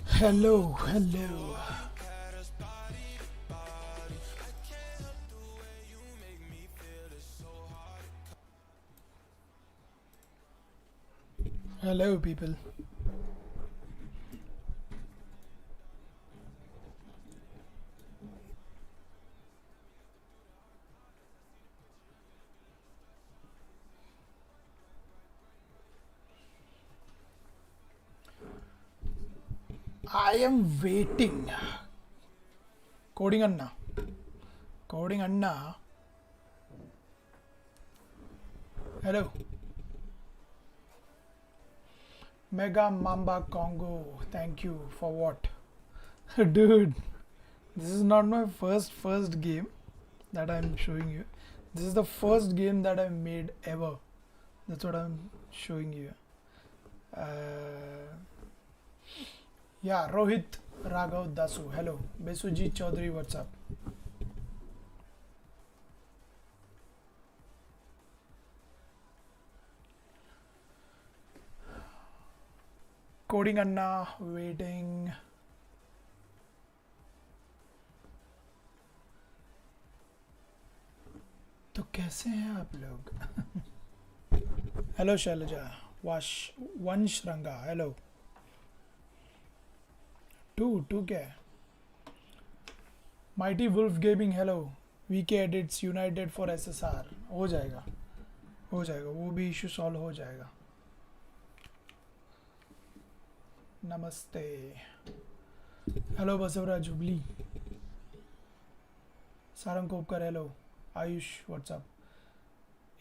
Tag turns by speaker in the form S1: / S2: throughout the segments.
S1: Hello, hello. Hello, people. I am waiting. Coding Anna. Coding Anna. Hello. Mega Mamba Congo. Thank you for what? Dude, this is not my first game that I'm showing you. This is the first game that I made ever. That's what I'm showing you. Yeah, Rohit Raghav Dasu. Hello. Besujit Chaudhary, what's up? Coding Anna, waiting. तो कैसे हैं आप लोग? Hello Selja, वंश रंगा, hello. टू क्या है? Mighty wolf gaming, hello. VK edits united for SSR. हो जाएगा, वो भी इशू सॉल्व हो जाएगा. नमस्ते. Hello Basavaraj Jubli. Sarang Kopkar, hello. Ayush, what's up?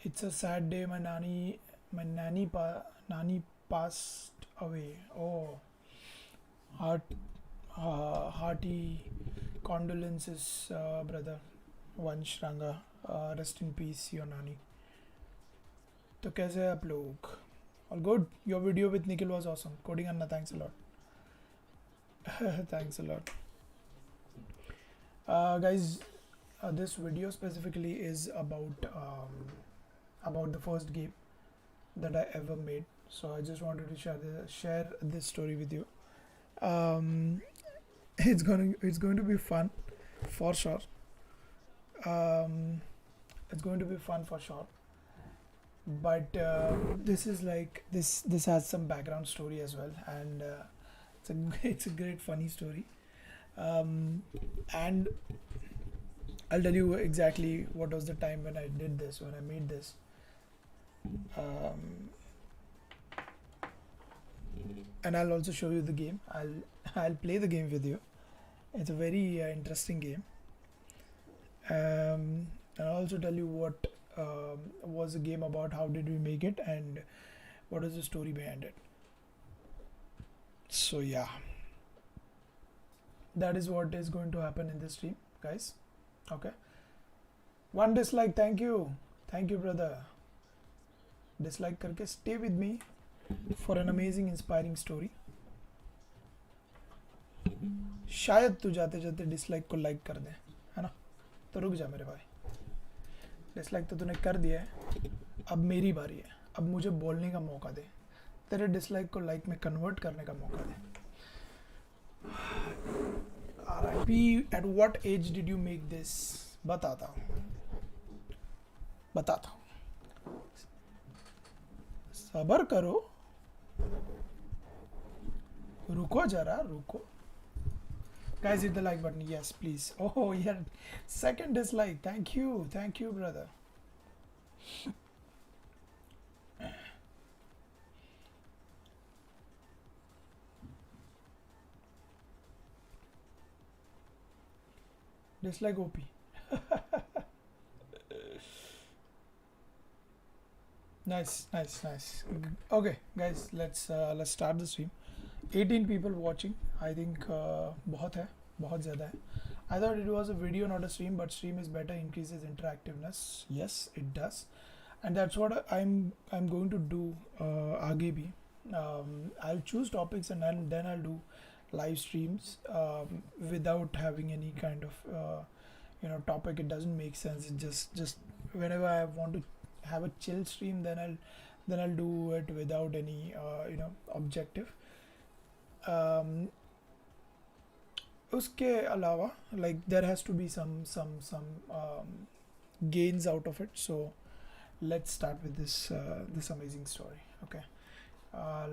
S1: It's a sad day. My nanny passed away. Oh, hearty condolences, brother. Vansh Ranga. Rest in peace, your nanny. तो कैसे हैं आप लोग? All good. Your video with Nikhil was awesome. Coding Anna, thanks a lot. Thanks a lot. Guys, this video specifically is about the first game that I ever made. So I just wanted to share this story with you. It's going to be fun for sure. It's going to be fun for sure. But this is like this has some background story as well, and it's a great funny story. And I'll tell you exactly what was the time when I did this, when I made this. And I'll also show you the game. I'll play the game with you. It's a very interesting game. And I'll also tell you what was the game about, how did we make it, and what is the story behind it. So yeah, that is what is going to happen in this stream, guys. Okay, one dislike. Thank you brother. Dislike करके stay with me for an amazing inspiring story. शायद तू जाते जाते dislike को like कर दे, है ना? तो रुक जा मेरे भाई. डिसलाइक तो तूने कर दिया है, अब मेरी बारी है. अब मुझे बोलने का मौका दे. तेरे डिसलाइक को लाइक में कन्वर्ट करने का मौका दे. RIP, at what age did you make this? बताता हूँ. सबर करो, रुको जरा, रुको. Guys, hit the like button. Yes, please. Oh yeah, second dislike. Thank you, brother. Dislike OP. Nice. Okay, guys, let's start the stream. 18 people watching. I think बहुत ज़्यादा है. I thought it was a video, not a stream, but stream is better, increases interactiveness. Yes, it does, and that's what I'm going to do आगे भी. I'll choose topics and then I'll do live streams without having any kind of topic. It doesn't make sense. It just whenever I want to have a chill stream, then then I'll do it without any objective. um, उसके अलावा like there has to be some gains out of it. So let's start with this amazing story. Okay,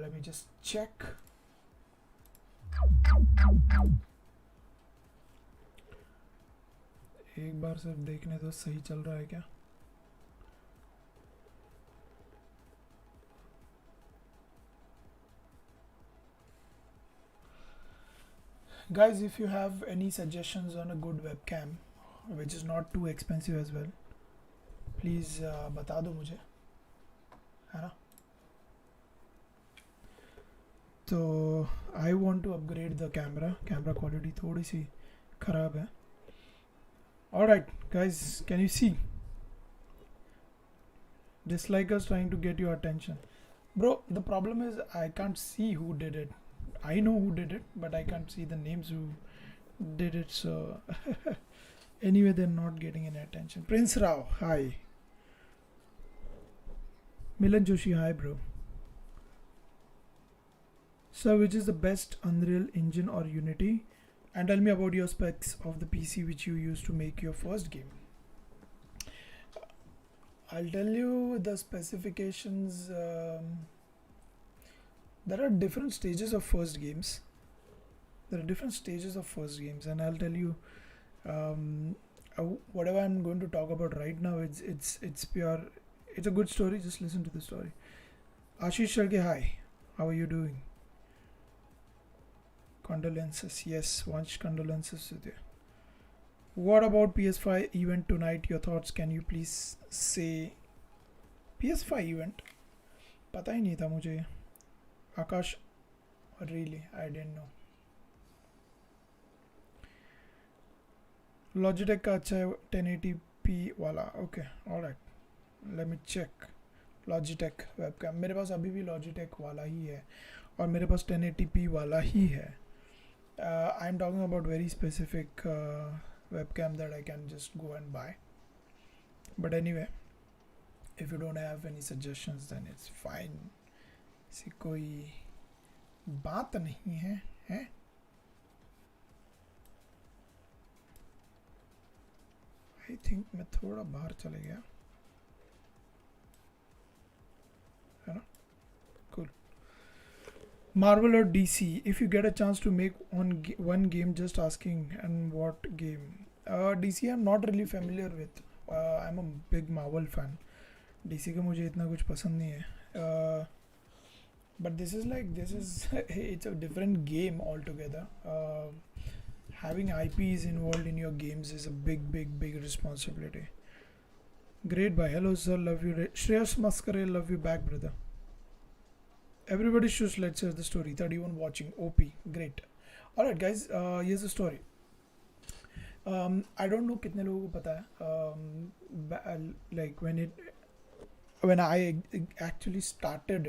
S1: let me just check. एक बार सिर्फ देखने दो सही चल रहा है क्या. Guys, if you have any suggestions on a good webcam which is not too expensive as well, please बता दो मुझे, है ना. तो I want to upgrade the camera quality थोड़ी सी ख़राब है. Alright guys, can you see? Dislikers trying to get your attention. Bro, the problem is I can't see who did it. I know who did it, but I can't see the names who did it. So anyway, they're not getting any attention. Prince Rao, hi. Milan Joshi, hi bro. So which is the best Unreal Engine or Unity? And tell me about your specs of the PC which you used to make your first game. I'll tell you the specifications. There are different stages of first games. And I'll tell you whatever I'm going to talk about right now. It's pure. It's a good story. Just listen to the story. Ashish Sharge, hi. How are you doing? Condolences. Yes, Vansh, condolences with you. What about PS5 event tonight? Your thoughts? Can you please say PS5 event? पता ही नहीं था मुझे. Akash, really, I didn't know. Logitech का अच्छा है 1080p वाला. Okay, alright. Let me check. Logitech webcam. मेरे पास अभी भी Logitech वाला ही है और मेरे पास 1080p वाला ही है. I'm talking about very specific webcam that I can just go and buy. But anyway, if you don't have any suggestions, then it's fine. ऐसी कोई बात नहीं है, हैं? I think मैं थोड़ा बाहर चले गया, है ना? Cool. Marvel or DC? If you get a chance to make one game, just asking. And what game? DC I'm not really familiar with. I'm a big Marvel fan. DC का मुझे इतना कुछ पसंद नहीं है. But this is it's a different game altogether. Having IPs involved in your games is a big responsibility. Great, bye. Hello sir, love you. Shreyas Maskare, love you back, brother. Everybody should let's share the story. 31 watching. OP, great. Alright guys, here's the story. I don't know कितने लोगों को पता है. Like when I actually started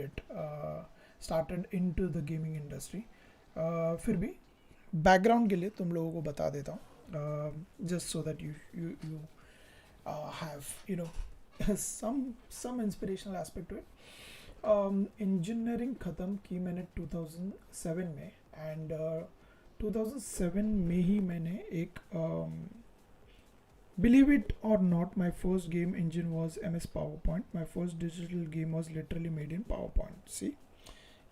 S1: into the gaming industry. फिर भी background के लिए तुम लोगों को बता देता हूँ, just so that you have some inspirational aspect to it. Engineering ख़त्म की मैंने 2007 में, and 2007 में ही मैंने एक believe it or not, my first game engine was MS PowerPoint. My first digital game was literally made in PowerPoint. See,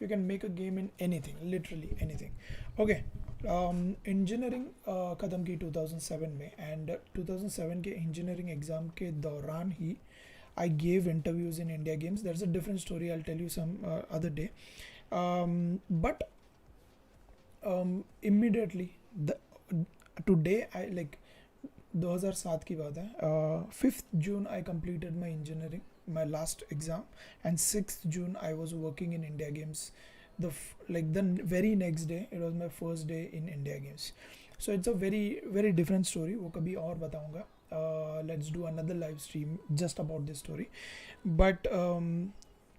S1: you can make a game in anything, literally anything. Okay, engineering ख़त्म की 2007 में, and 2007 के engineering exam के दौरान ही I gave interviews in India Games. There's a different story, I'll tell you some other day. But immediately today I 2007 की बात है, 5th June I completed my engineering, my last exam, and 6th June I was working in India Games. The very next day it was my first day in India Games. So it's a very different story, वो कभी और बताऊंगा. Let's do another live stream just about this story. But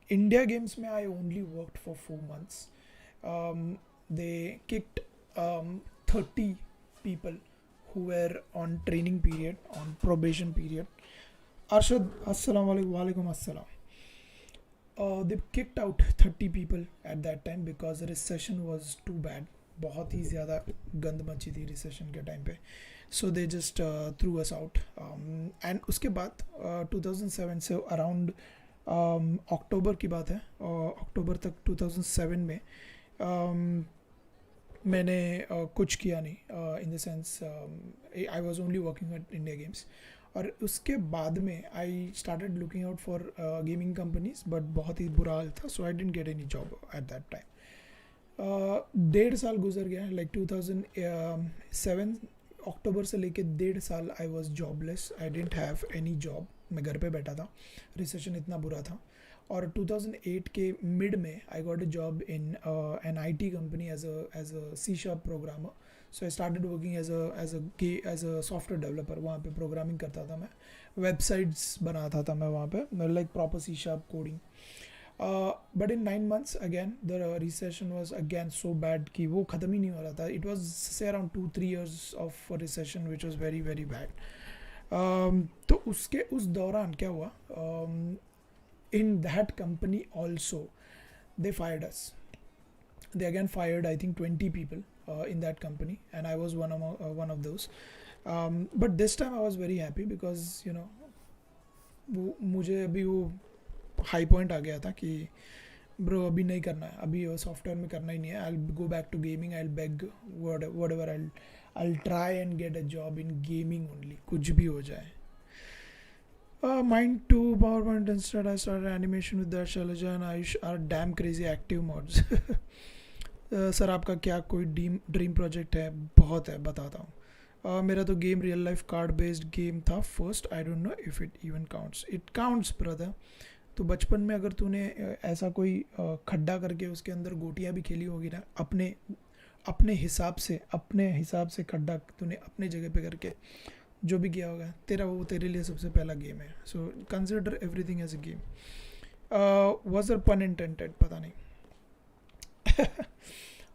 S1: India Games में I only worked for 4 months. They kicked 30 people who were on training period, on probation period. Arshad, assalamu alaikum. Walaikum assalam. they kicked out 30 people at that time because the recession was too bad. बहुत ही ज़्यादा गंद मची थी recession के time पे. So they just threw us out. And उसके बाद 2007 से अराउंड अक्टूबर की बात है, अक्टूबर तक 2007 में मैंने कुछ किया नहीं, in the sense I was only working at India Games. और उसके बाद में I started looking out for gaming companies, but बहुत ही बुरा हाल था. So I didn't get any job at that time. 1.5 साल गुजर गया, लाइक 2007 अक्टूबर से लेके 1.5 साल I was jobless. I didn't have any job. मैं घर पे बैठा था, रिसेशन इतना बुरा था. और 2008 के मिड में I got a job in an IT company as a C# programmer. So I started working as a software developer. वहाँ पे प्रोग्रामिंग करता था मैं, वेबसाइट्स बनाता था मैं वहाँ पे, like proper C# coding. But in 9 months again the recession was again so bad कि वो ख़त्म ही नहीं हो रहा था. इट वॉज से around 2-3 years of recession which was very very bad. तो उस दौरान क्या हुआ, in that company also they fired us. They again fired I think 20 people in that company, and I was one of those. But this time I was very happy because you know मुझे अभी वो high point आ गया था कि bro अभी नहीं करना है, अभी वो सॉफ्टवेयर में करना ही नहीं है. I'll go back to gaming. I'll beg whatever. I'll try and get a job in gaming only, कुछ भी हो जाए. Mine to PowerPoint instead. I started animation with that. Shailaja and Ayush are damn crazy active mods. Sir आपका क्या कोई dream project है? बहुत है, बताता हूँ. मेरा तो game real life card based game था first. I don't know if it even counts. It counts brother. तो बचपन में अगर तूने ऐसा कोई खड्डा करके उसके अंदर गोटियाँ भी खेली होगी ना, अपने हिसाब से खड्डा तूने अपने जगह पे करके जो भी किया होगा तेरा, वो तेरे लिए सबसे पहला गेम है. So consider everything as a game. Was there pun intended? पता नहीं.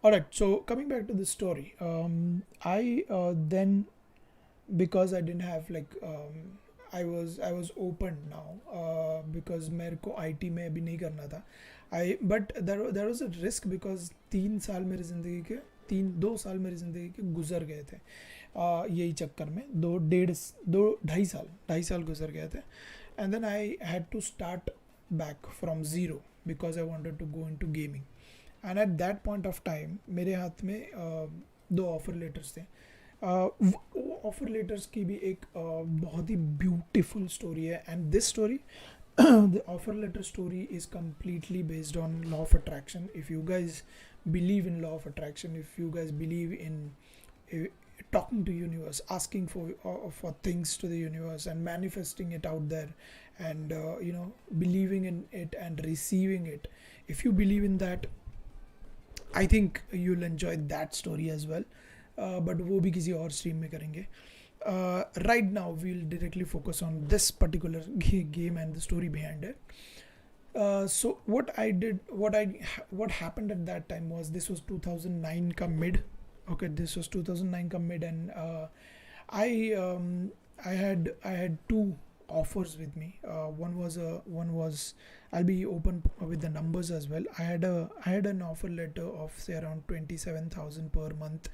S1: Alright, so coming back to the story, I then, because I didn't have like I was open now because मेरे को IT में अभी नहीं करना था. But there was a risk because 2 साल मेरी ज़िंदगी के गुजर गए थे यही चक्कर में. 2.5 साल गुजर गए थे. And then I had to start back from zero because I wanted to go into gaming. And at that point of time मेरे हाथ में 2 ऑफर लेटर्स थे. ऑफर लेटर्स की भी एक बहुत ही ब्यूटीफुल स्टोरी है. And this story, the offer letter story is completely based on law of attraction. If you guys believe in law of attraction, if you guys believe in talking to universe, asking for things to the universe and manifesting it out there, and believing in it and receiving it, if you believe in that, I think you'll enjoy that story as well. But वो भी किसी और stream में करेंगे. Right now we'll directly focus on this particular game and the story behind it. So what happened at that time was, this was 2009 ka mid. Okay, this was 2009 ka mid, and I had 2 offers with me. One was I'll be open with the numbers as well. I had an offer letter of say around 27,000 per month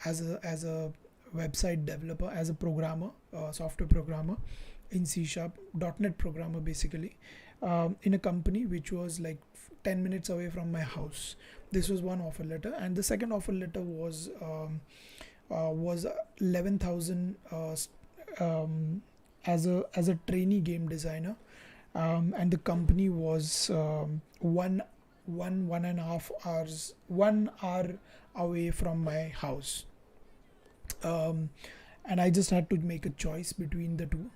S1: as a website developer, as a programmer, software programmer in C# .NET programmer basically, in a company which was like 10 minutes away from my house. This was one offer letter, and the second offer letter was 11,000 as a trainee game designer, and the company was 1 hour away from my house. And I just had to make a choice between the two.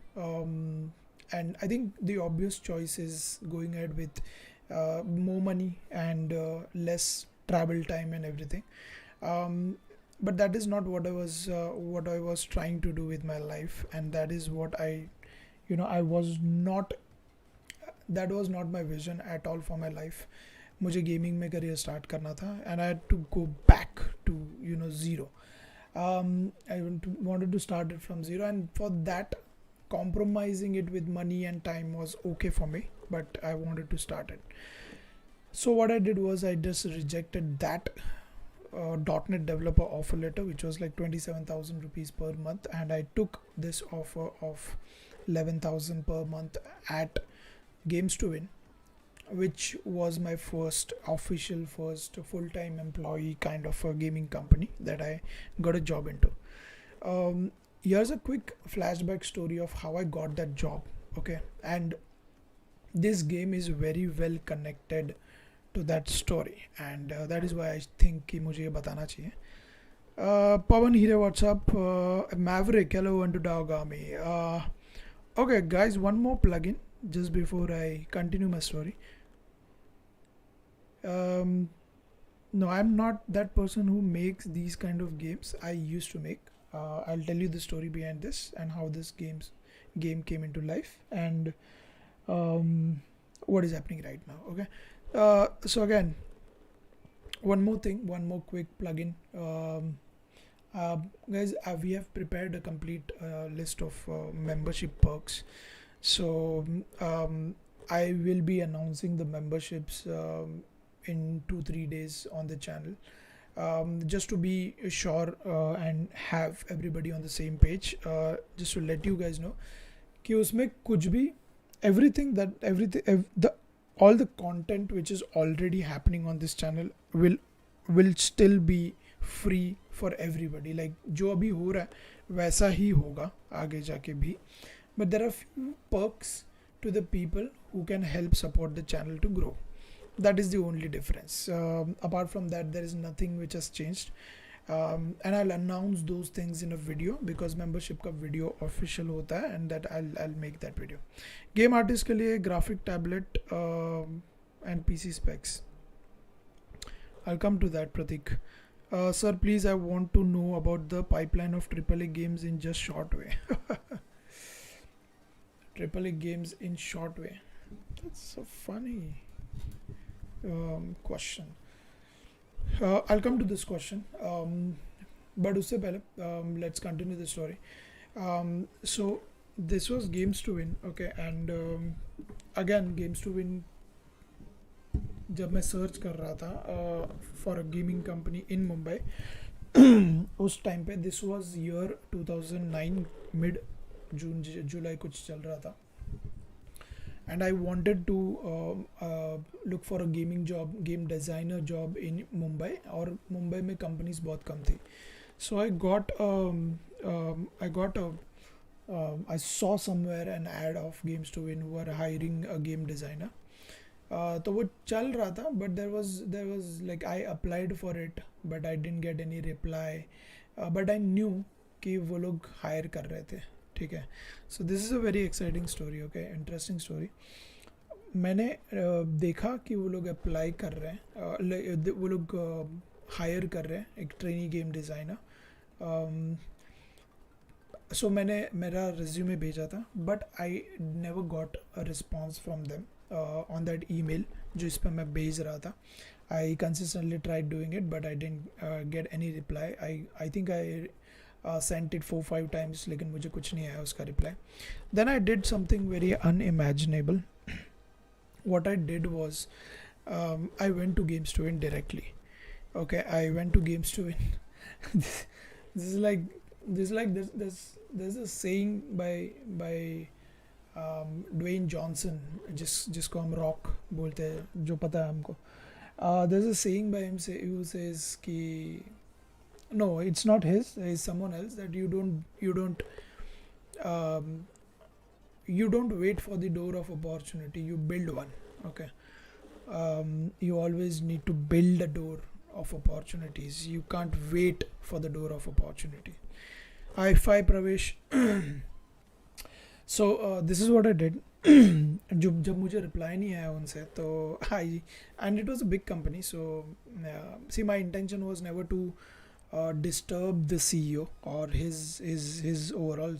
S1: And I think the obvious choice is going ahead with more money and less travel time and everything. But that is not what I was trying to do with my life, and that is what that was not my vision at all for my life. मुझे gaming में career start करना था, and I had to go back to zero. I wanted to start it from zero, and for that compromising it with money and time was okay for me, but I wanted to start it. So what I did was I just rejected that .NET developer offer letter, which was like 27,000 rupees per month, and I took this offer of 11,000 per month at Games to Win, which was my first full-time employee kind of a gaming company that I got a job into. Here's a quick flashback story of how I got that job. Okay, and this game is very well connected to that story, and that is why I think कि मुझे ये बताना चाहिए. Pawan here, what's up? Maverick, hello, and to Daogami. Okay, guys, one more plugin just before I continue my story. No, I'm not that person who makes these kind of games. I used to make. I'll tell you the story behind this and how this game came into life, and what is happening right now. Okay. So again, one more quick plugin. Guys, we have prepared a complete list of membership perks. So I will be announcing the memberships in 2-3 days on the channel, just to be sure and have everybody on the same page. Just to let you guys know कि उसमें कुछ भी all the content which is already happening on this channel will still be free for everybody. Like जो अभी हो रहा है वैसा ही होगा आगे जाके भी, but there are few perks to the people who can help support the channel to grow. That is the only difference. Apart from that, there is nothing which has changed, and I'll announce those things in a video because membership का video official होता है, and that I'll make that video. Game artist के लिए graphic tablet and PC specs. I'll come to that, Pratik. Sir, please, I want to know about the pipeline of AAA games in just short way. AAA games in short way. That's so funny question. I'll come to this question, but usse pehle, let's continue the story. So this was Games to Win, okay, and again Games to Win जब मैं search कर रहा था for a gaming company in Mumbai उस time पे this was year 2009 mid July कुछ चल रहा था, and I wanted to look for a gaming job, game designer job in Mumbai, और मुंबई में companies बहुत कम थी. So I saw somewhere an ad of Games to Win who are hiring a game designer. तो वो चल रहा था, but there was like I applied for it but I didn't get any reply, but I knew कि वो लोग hire कर रहे थे. ठीक है. So this is a very exciting story, okay, interesting story. मैंने देखा कि वो लोग अप्लाई कर रहे हैं, वो लोग हायर कर रहे हैं एक ट्रेनी गेम डिज़ाइनर. सो मैंने मेरा रिज्यूमे भेजा था, but I never got a response from them on that email जो इस पर मैं भेज रहा था. I consistently tried doing it but I didn't get any reply. I think I sent it 4-5 times, लेकिन मुझे कुछ नहीं आया उसका reply. Then I did something very unimaginable. What I did was I went to Games to Win directly. Okay, I went to Games to Win. There's a saying by Dwayne Johnson, जिसको हम rock बोलते हैं, जो पता है हमको. There's a saying by him who says कि no, it's not his, it's someone else, that you don't wait for the door of opportunity, you build one. Okay, you always need to build a door of opportunities. You can't wait for the door of opportunity. Hi Pravesh. So this is what I did. जब मुझे reply नहीं आया उनसे तो and it was a big company, so see, my intention was never to disturb the CEO or his overall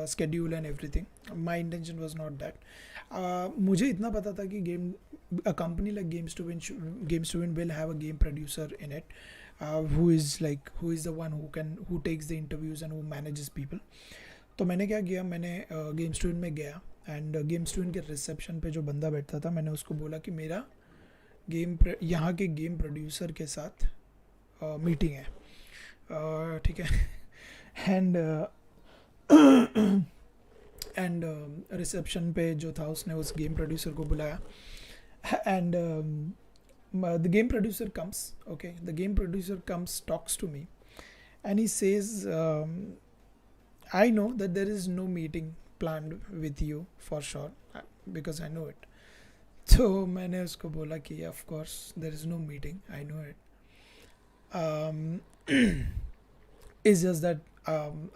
S1: schedule and everything. My intention was not that. मुझे इतना पता था कि a company like Games to Win will have a game producer in it, who is the one who takes the interviews and who manages people. तो मैंने क्या किया, मैंने गेम स्टूडेंट में गया एंड गेम स्टूडेंट के रिसेप्शन पे जो बंदा बैठता था, मैंने उसको बोला कि मेरा यहाँ के गेम प्रोड्यूसर के साथ मीटिंग है, ठीक है। एंड एंड रिसेप्शन पे जो था उसने उस गेम प्रोड्यूसर को बुलाया and the game producer comes, okay, the game producer comes, talks to me, and he says, I know that there is no meeting planned with you for sure, because I know it. So मैंने उसको बोला कि of course there is no meeting, I know it. It's just that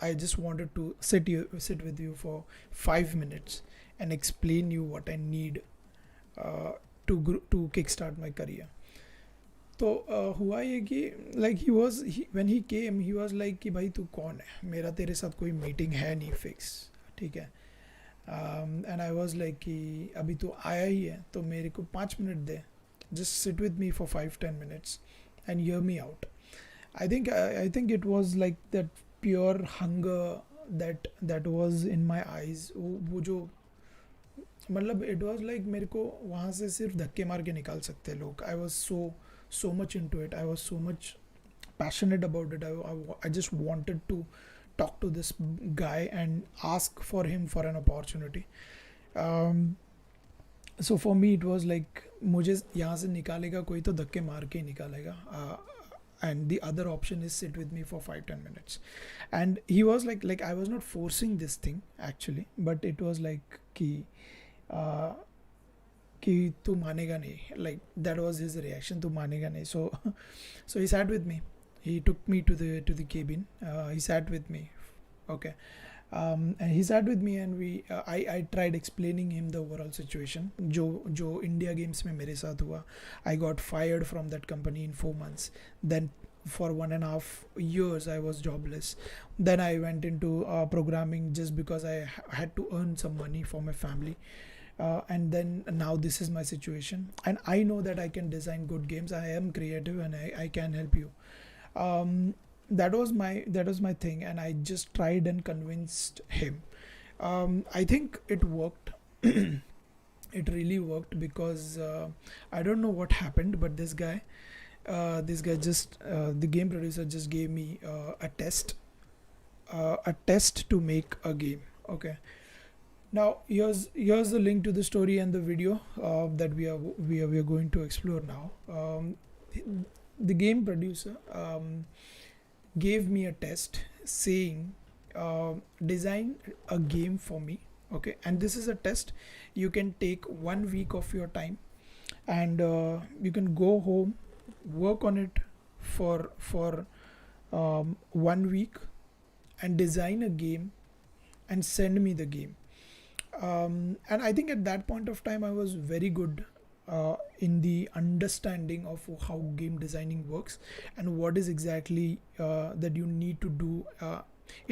S1: I just wanted to sit with you for 5 minutes and explain you what I need to kickstart my career. तो हुआ ये कि like when he came he was like कि भाई तू कौन है, मेरा तेरे साथ कोई मीटिंग है नहीं फिक्स, ठीक है। एंड आई वाज लाइक कि अभी तू आया ही है तो मेरे को 5 minute they, just sit with me for 5-10 minutes and hear me out. I think it was like that pure hunger that was in my eyes. वो जो मतलब इट वाज लाइक मेरे को वहाँ से सिर्फ धक्के मार के निकाल सकते लोग। I was so much into it, I was so much passionate about it. I just wanted to talk to this guy and ask for him for an opportunity. So for me it was like मुझे यहाँ से निकालेगा कोई तो धक्के मार के ही निकालेगा, and the other option is sit with me for 5-10 minutes. And he was like I was not forcing this thing actually, but it was like कि तू मानेगा नहीं, like that was his reaction, तू मानेगा नहीं। So he sat with me, he took me to the cabin, he sat with me, okay, and he sat with me and I tried explaining him the overall situation जो India Games में मेरे साथ हुआ। I got fired from that company in 4 months, देन for 1.5 years I was jobless. Then I went into programming just because I had to earn some money for my family. And then now this is my situation, and I know that I can design good games. I am creative and I can help you. That was my thing, and I just tried and convinced him. I think it worked. It really worked because I don't know what happened, but this guy just the game producer just gave me a test to make a game. Okay, now here's the link to the story and the video that we are going to explore now. The game producer gave me a test saying design a game for me. Okay, and this is a test. You can take 1 week of your time, and you can go home, work on it for 1 week, and design a game and send me the game. And I think at that point of time I was very good in the understanding of how game designing works and what is exactly that you need to do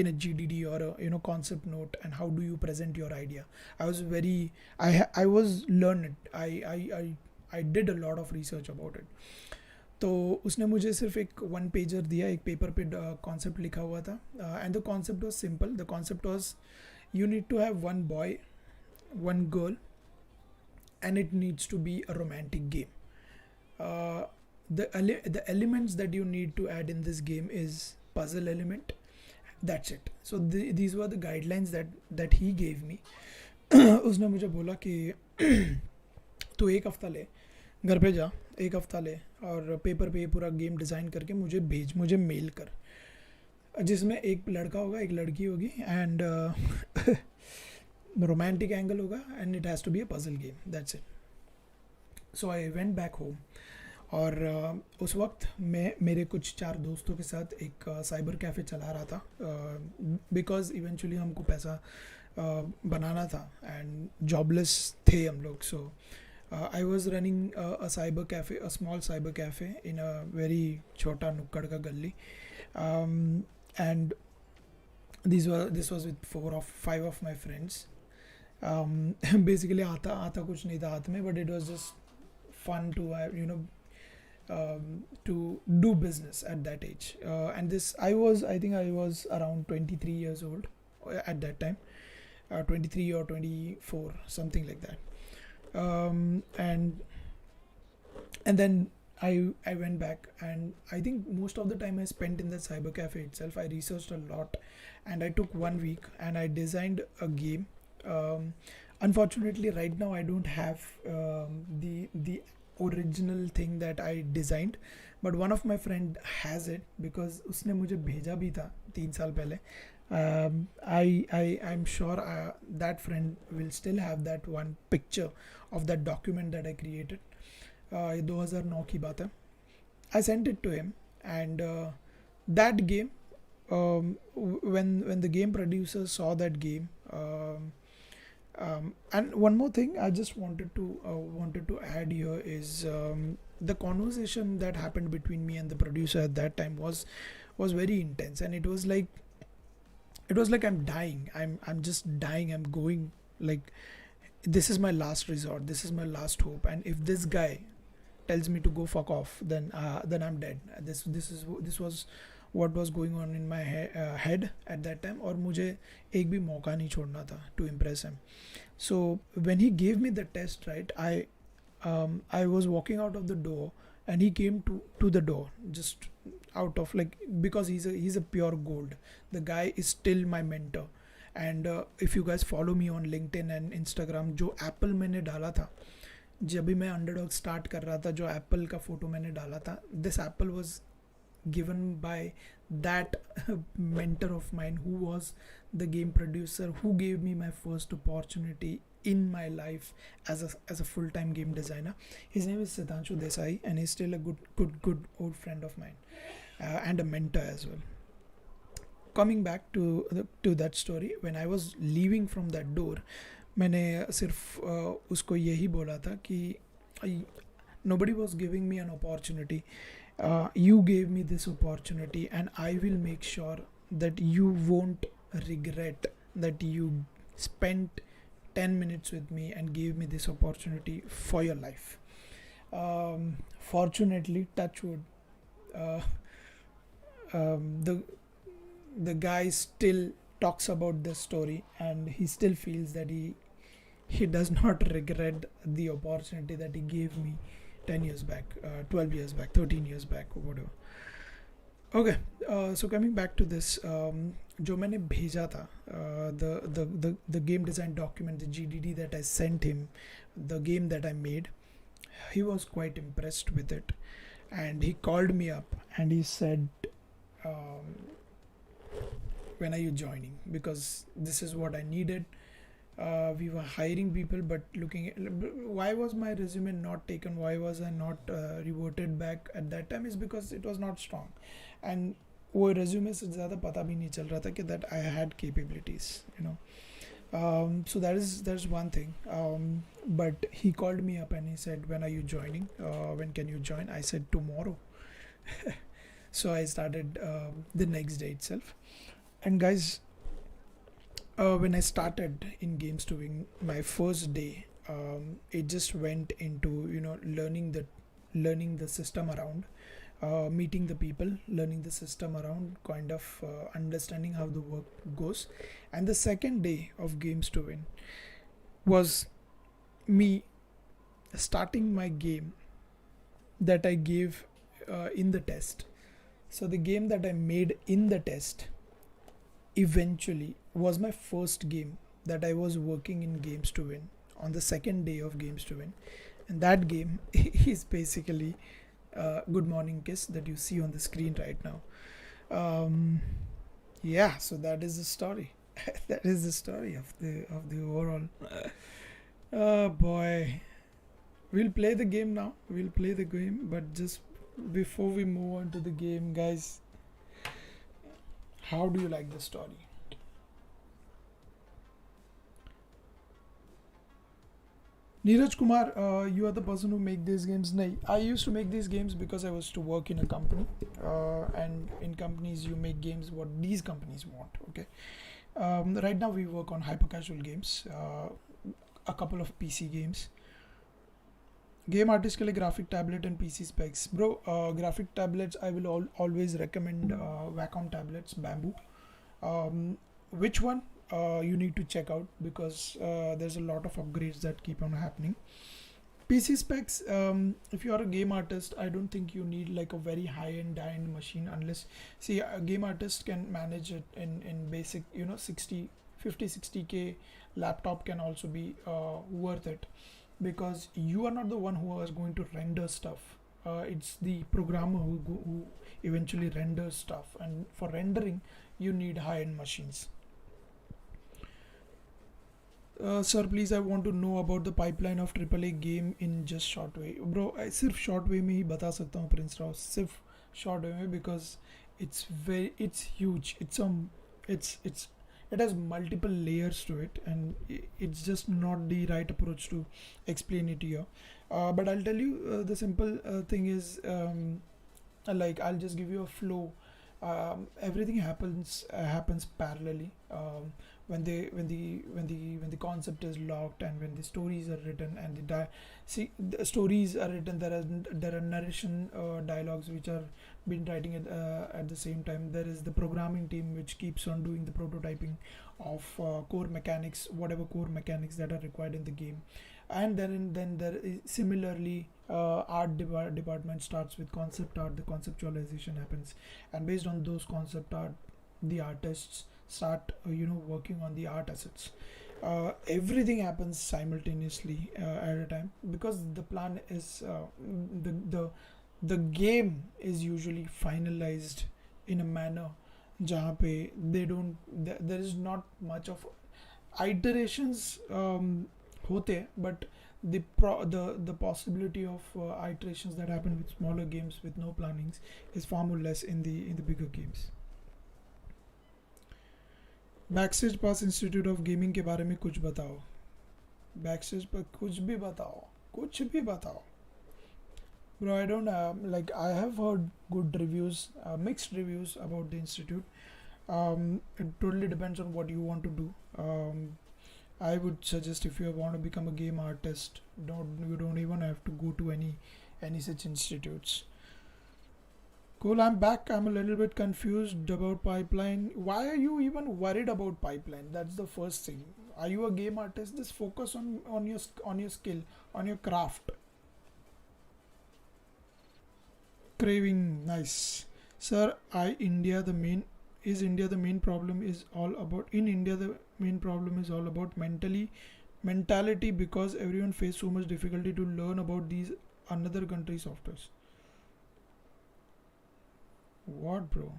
S1: in a GDD or a concept note, and how do you present your idea. I was very I was learned. I did a lot of research about it. तो उसने मुझे सिर्फ एक 1 pager दिया, एक paper पे concept लिखा हुआ था, and the concept was simple. The concept was you need to have 1 boy, 1 girl, and it needs to be a romantic game. The elements that you need to add in this game is puzzle element. That's it. So these were the guidelines that he gave me. उसने मुझे बोला कि तू 1 हफ्ता ले, घर पे जा, 1 हफ्ता ले और पेपर पे पूरा गेम डिज़ाइन करके मुझे भेज, मुझे मेल कर, जिसमें एक लड़का होगा, एक लड़की होगी, एंड रोमांटिक एंगल होगा, and it has to be a puzzle game. That's it. So I went back home, और उस वक्त मैं मेरे कुछ 4 दोस्तों के साथ एक साइबर कैफ़े चला रहा था, बिकॉज इवेंचुअली हमको पैसा बनाना था एंड जॉबलेस थे हम लोग. सो I was running a cyber cafe, a small cyber cafe in a very छोटा नुक्कड़ का गली, and this was with 5 of my friends. Basically आता कुछ नहीं था हाथ में, but it was just fun to to do business at that age. And I think I was around 23 years old at that time, 23 or 24, something like that. And then I went back, and I think most of the time I spent in the cyber cafe itself. I researched a lot, and I took 1 week and I designed a game. Unfortunately, right now I don't have the original thing that I designed, but one of my friend has it because उसने मुझे भेजा भी था 3 साल पहले. I'm sure that friend will still have that one picture of that document that I created. ये 2009 की बात है. I sent it to him, and that game, when the game producer saw that game, and one more thing I just wanted to add here is the conversation that happened between me and the producer at that time was very intense, and it was like I'm dying. I'm just dying. I'm going like, this is my last resort. This is my last hope. And if this guy tells me to go fuck off, then I'm dead. This was what was going on in my head at that time. और मुझे एक भी मौका नहीं छोड़ना था to impress him. So when he gave me the test, right, I was walking out of the door, and he came to the door, just out of like, because he's a pure gold. The guy is still my mentor. And if you guys follow me on LinkedIn and Instagram, जो Apple मैंने डाला था जब भी मैं underdog start कर रहा था, जो एप्पल का फोटो मैंने डाला था, this Apple was given by that mentor of mine, who was the game producer, who gave me my first opportunity in my life as a full-time game designer. His name is Siddhanshu Desai, and he's still a good old friend of mine, and a mentor as well. Coming back to that story, when I was leaving from that door, मैंने सिर्फ उसको यही बोला था कि nobody was giving me an opportunity. You gave me this opportunity, and I will make sure that you won't regret that you spent 10 minutes with me and gave me this opportunity for your life. Fortunately, touch wood, the guy still talks about this story, and he still feels that he does not regret the opportunity that he gave me 10 years back, 12 years back, 13 years back, or whatever. Okay, so coming back to this, जो मैंने भेजा था, the game design document, the GDD that I sent him, the game that I made, he was quite impressed with it, and he called me up and he said, when are you joining? Because this is what I needed. We were hiring people, but looking at why was my resume not taken, why was I not reverted back at that time, is because it was not strong, and वो resume से ज़्यादा पता भी नहीं चल रहा था कि that I had capabilities, you know. So that's one thing. But he called me up and he said, when are you joining? When can you join? I said tomorrow. So I started the next day itself. And guys, when I started in Games Doing, my first day, it just went into, you know, learning the system around, meeting the people, learning the system around, kind of understanding how the work goes. And the second day of Games to Win was me starting my game that I gave in the test. So the game that I made in the test eventually was my first game that I was working in Games to Win on the second day of Games to Win. And that game is basically Good Morning Kiss that you see on the screen right now. Yeah, so that is the story. That is the story of the overall. Oh boy, we'll play the game now. We'll play the game, but just before we move on to the game, guys, how do you like the story? Neeraj Kumar, you are the person who make these games. No, I used to make these games because I was to work in a company, and in companies you make games what these companies want. Okay, right now we work on hyper casual games, a couple of PC games. Game artist के लिए graphic tablet and PC specs. Bro, graphic tablets I will always recommend Wacom tablets, Bamboo. Which one? you need to check out, because there's a lot of upgrades that keep on happening. PC specs, if you are a game artist, I don't think you need like a very high-end machine, unless, see, a game artist can manage it in basic, 60 laptop can also be worth it, because you are not the one who is going to render stuff. It's the programmer who eventually renders stuff, and for rendering you need high-end machines. Sir, please, I want to know about the pipeline of AAA game in just short way. Bro, I सिर्फ short way में ही बता सकता हूँ Prince Rao, सिर्फ short way में, because it's huge. It has multiple layers to it, and it's just not the right approach to explain it here. But I'll tell you, the simple thing is, like, I'll just give you a flow. Everything happens parallelly. When the concept is locked, and when the stories are written, and the stories are written, there are narration dialogues which are been writing at the same time. There is the programming team which keeps on doing the prototyping of core mechanics, whatever core mechanics that are required in the game. And then there is similarly art department starts with concept art. The conceptualization happens, and based on those concept art, the artists start working on the art assets. Everything happens simultaneously at a time, because the plan is the game is usually finalized in a manner जहाँ पे there is not much of iterations होते हैं, but the possibility of iterations that happen with smaller games with no plannings is far more less in the bigger games. Backstage pass institute of gaming के बारे में कुछ बताओ. Backstage पर कुछ भी बताओ. Bro, I don't like, I have heard good reviews, mixed reviews about the institute. It totally depends on what you want to do. I would suggest, if you want to become a game artist, you don't even have to go to any such institutes. Cool, I'm back. I'm a little bit confused about pipeline. Why are you even worried about pipeline? That's the first thing. Are you a game artist? Just focus on your skill, on your craft. Craving, nice. Sir, India the main problem is all about mentality, because everyone face so much difficulty to learn about these another country softwares. What, bro?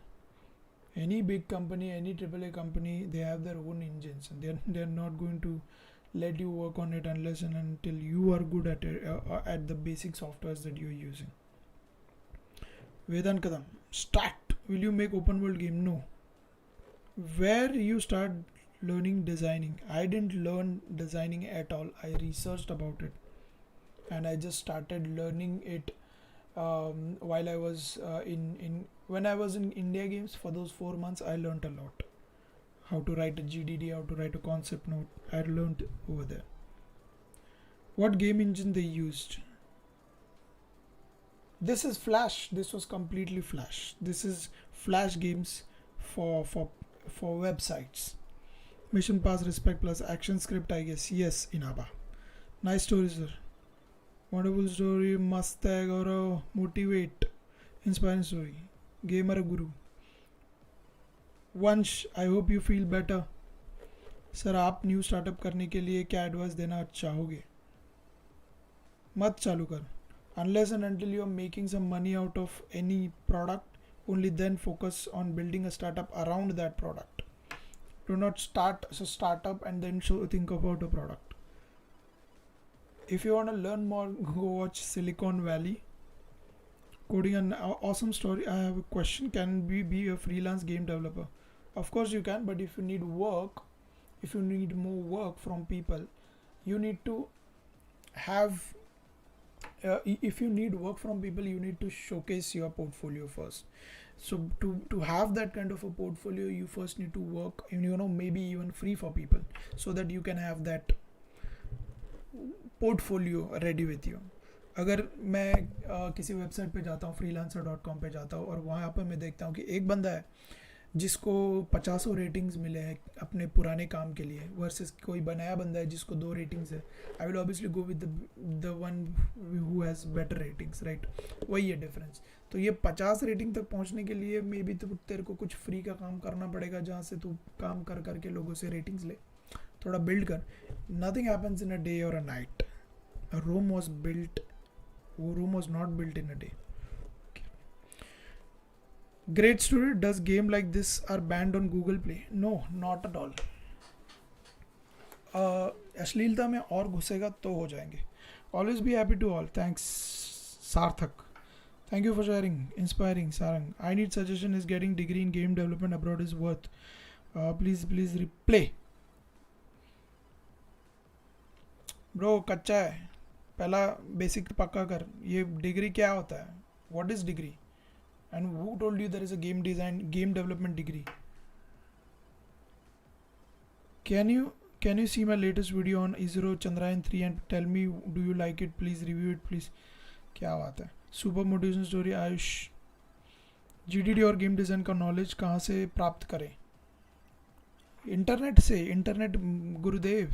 S1: Any big company, any AAA company, they have their own engines, and they're not going to let you work on it unless and until you are good at it, at the basic softwares that you're using. Vedant Kadam, start. Will you make open world game? No. Where you start learning designing? I didn't learn designing at all. I researched about it, and I just started learning it while I was when I was in India Games. For those 4 months, I learned a lot. How to write a GDD, how to write a concept note. I learned over there. What game engine they used? This is Flash. This was completely Flash. This is Flash games for websites. Mission Pass, Respect Plus, Action Script, I guess. Yes, Inaba. Nice story, sir. Wonderful story. Must tag or motivate. Inspiring story. Gamer Guru. Vansh, I hope you feel better. Sir आप new startup करने के लिए क्या advice देना चाहोगे? मत चालू कर. Unless and until you are making some money out of any product, only then focus on building a startup around that product. Do not start a startup and then think about a product. If you want to learn more, go watch Silicon Valley. Coding, an awesome story. I have a question. Can we be a freelance game developer? Of course you can, but if you need work, if you need more work from people, you need to have if you need work from people, you need to showcase your portfolio first. So to have that kind of a portfolio, you first need to work, maybe even free for people, so that you can have that portfolio ready with you. अगर मैं किसी website पे जाता हूँ, freelancer.com पे जाता हूँ, और वहाँ पर मैं देखता हूँ कि एक बंदा है जिसको 50 रेटिंग्स मिले हैं अपने पुराने काम के लिए वर्सेस कोई बनाया बंदा है जिसको 2 रेटिंग्स है, I will obviously go with the one who has better ratings, right? वही है डिफरेंस। तो ये 50 रेटिंग तक पहुंचने के लिए मे बी तो तेरे को कुछ फ्री का काम करना पड़ेगा, जहाँ से तू काम कर करके लोगों से रेटिंग्स ले, थोड़ा बिल्ड कर। Nothing happens in a day और a night. Rome was built, वो Rome was not built in a day. Great student, does game like this are banned on Google Play? No, not at all. अश्लीलता में और घुसेगा तो हो जाएंगे। Always be happy to all. Thanks, Sarthak. Thank you for sharing. Inspiring, Sarang. I need suggestion. Is getting degree in game development abroad is worth? Please replay. Bro, कच्चा है, पहला basic पक्का कर। ये डिग्री क्या होता है? What is degree? And who told you there is a game development degree? Can you see my latest video on ISRO Chandrayaan 3 and tell me do you like it? Please review it please. क्या बात है, super motivation story. Ayush, जीडीडी और game design का knowledge कहाँ से प्राप्त करें? Internet से, internet Gurudev.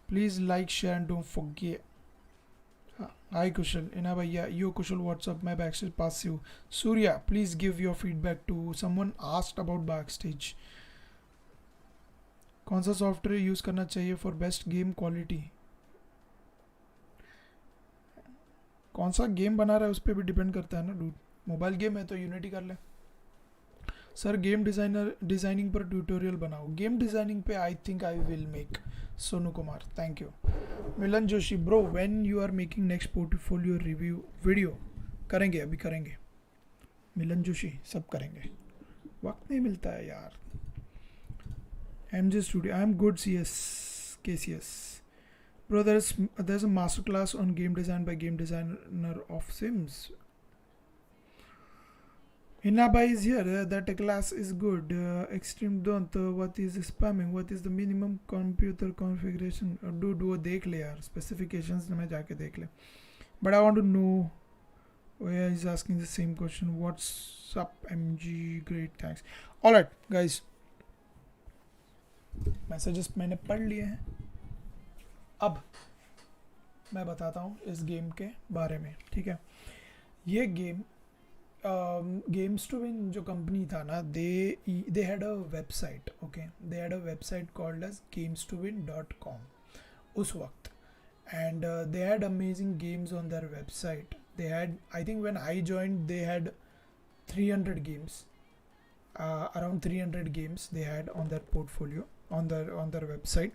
S1: Please like share and don't forget. Hi Kushal, Ina bhaiya, yo Kushal, what's up? My backstage passive. Surya, please give your feedback to someone asked about backstage. कौन सा software use करना चाहिए for best game quality? कौन सा game बना रहा है उस पर भी डिपेंड करता है ना डूड। मोबाइल गेम है तो यूनिटी कर ले। सर गेम डिज़ाइनिंग पर ट्यूटोरियल बनाओ। गेम डिज़ाइनिंग पे I think I will make. Sonu Kumar, thank you. Milan Joshi, bro when you are making next portfolio review video? करेंगे, अभी करेंगे मिलन जोशी, सब करेंगे, वक्त नहीं मिलता है यार। MJ Studio, I am good CS, KCS. Bro, there's a master class on game design by game designer of Sims. Inaba is here. That class is good. Extreme don't. What is spamming? What is the minimum computer configuration? Dude, वो देख ले यार, specifications में जाके देख ले. But I want to know. Oh yeah, he's asking the same question. What's up, MG? Great, thanks. All right, guys. Messages मैंने पढ़ लिए हैं. अब मैं बताता हूँ इस गेम के बारे में, ठीक है? ये गेम गेम्स टू विन जो कंपनी था ना, they had a website, okay? They had a website called as gamestowin.com उस वक्त, and they had amazing games on their website. They had, I think when I joined, they had 300 games, around 300 games they had on their portfolio, on their website,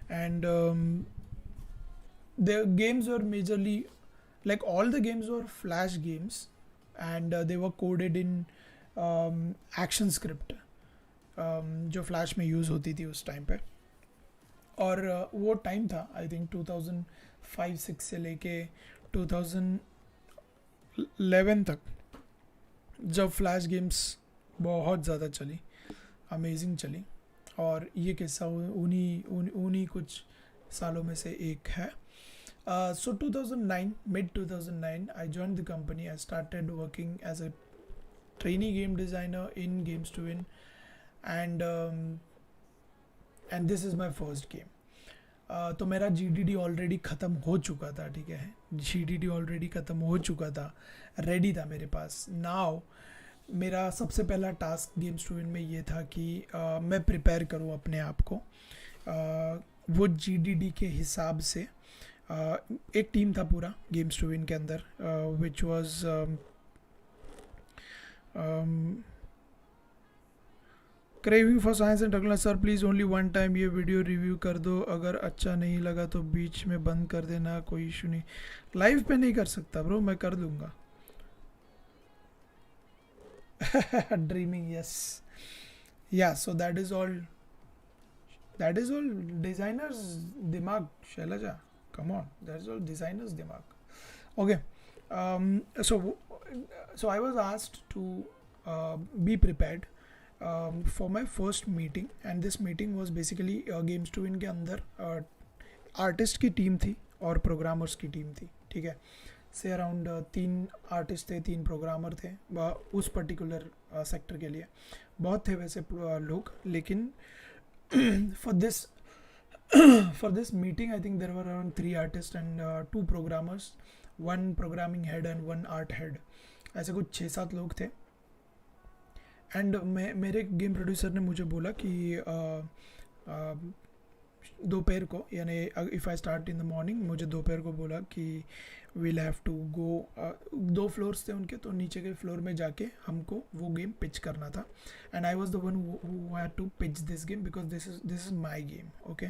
S1: and their games were majorly, like all the games were flash games, and they were coded in action script, जो flash में use होती थी उस time पे। और वो time था I think 2005-06 से लेके 2011 तक, जब फ्लैश गेम्स बहुत ज़्यादा चली, अमेजिंग चली। और ये किस्सा उन्हीं कुछ सालों में से एक है। So 2009, mid 2009, I joined the company. I started working as a trainee game designer in Games to Win, and this is my first game. तो मेरा GDD ऑलरेडी ख़त्म हो चुका था, ठीक है? GDD ऑलरेडी ख़त्म हो चुका था, रेडी था मेरे पास। नाउ मेरा सबसे पहला टास्क गेम्स टू विन में ये था कि मैं प्रिपेयर करूँ अपने आप को वो GDD के हिसाब से। एक टीम था पूरा गेम्स टू विन के अंदर, which was craving for science and technology. Sir please only one time ये वीडियो रिव्यू कर दो, अगर अच्छा नहीं लगा तो बीच में बंद कर देना, कोई इशू नहीं। लाइव पे नहीं कर सकता ब्रो, मैं कर दूंगा। ड्रीमिंग, यस, या, so that is all designers दिमाग, Selja, come on, that's all designers dimag. Okay, so I was asked to be prepared for my first meeting, and this meeting was basically games to win के अंदर artist की team थी और programmers की team थी, ठीक है? से अराउंड 3 आर्टिस्ट थे, 3 प्रोग्रामर थे उस पर्टिकुलर सेक्टर के लिए. बहुत थे वैसे लोग, लेकिन for this for this meeting I think there were around 3 artists and 2 programmers, 1 programming head and 1 art head. ऐसे कुछ 6-7 लोग थे. एंड मेरे गेम प्रोड्यूसर ने मुझे बोला कि दोपहर को, यानी if I start in the morning, मुझे दोपहर को बोला कि we'll have to go. 2 floors थे उनके, तो नीचे के फ्लोर में जाके हमको वो गेम पिच करना था. And I was the one who had to pitch this game because this is my game. Okay,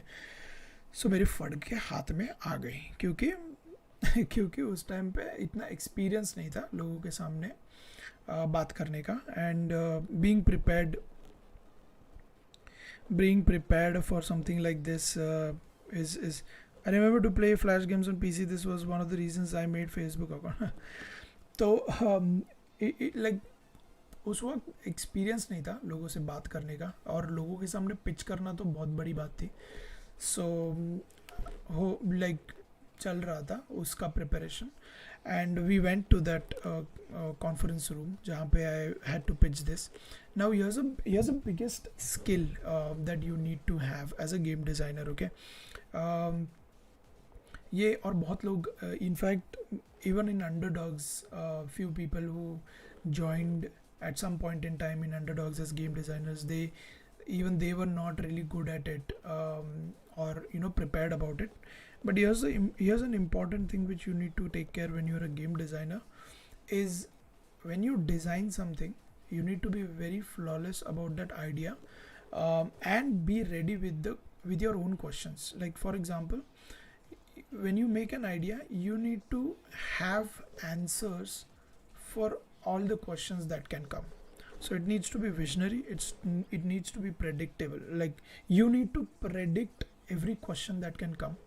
S1: so मेरे फड़ के हाथ में आ गई, क्योंकि उस टाइम पे इतना एक्सपीरियंस नहीं था लोगों के सामने बात करने का. And being prepared for something like this is I remember to play flash games on PC. This was one of the reasons I made Facebook account. तो like उस वक्त एक्सपीरियंस नहीं था लोगों से बात करने का, और लोगों के सामने पिच करना तो बहुत बड़ी बात थी. सो हो लाइक चल रहा था उसका preparation. And we went to that conference room जहाँ पे I had to pitch this. Now here's a biggest skill that you need to have as a game designer. Okay, ये और बहुत लोग in fact even in Underdogs, few people who joined at some point in time in Underdogs as game designers, they were not really good at it, or prepared about it. But here's an important thing which you need to take care when you're a game designer, is when you design something, you need to be very flawless about that idea, and be ready with your own questions. Like for example, when you make an idea, you need to have answers for all the questions that can come. So it needs to be visionary, it needs to be predictable. Like you need to predict every question that can come,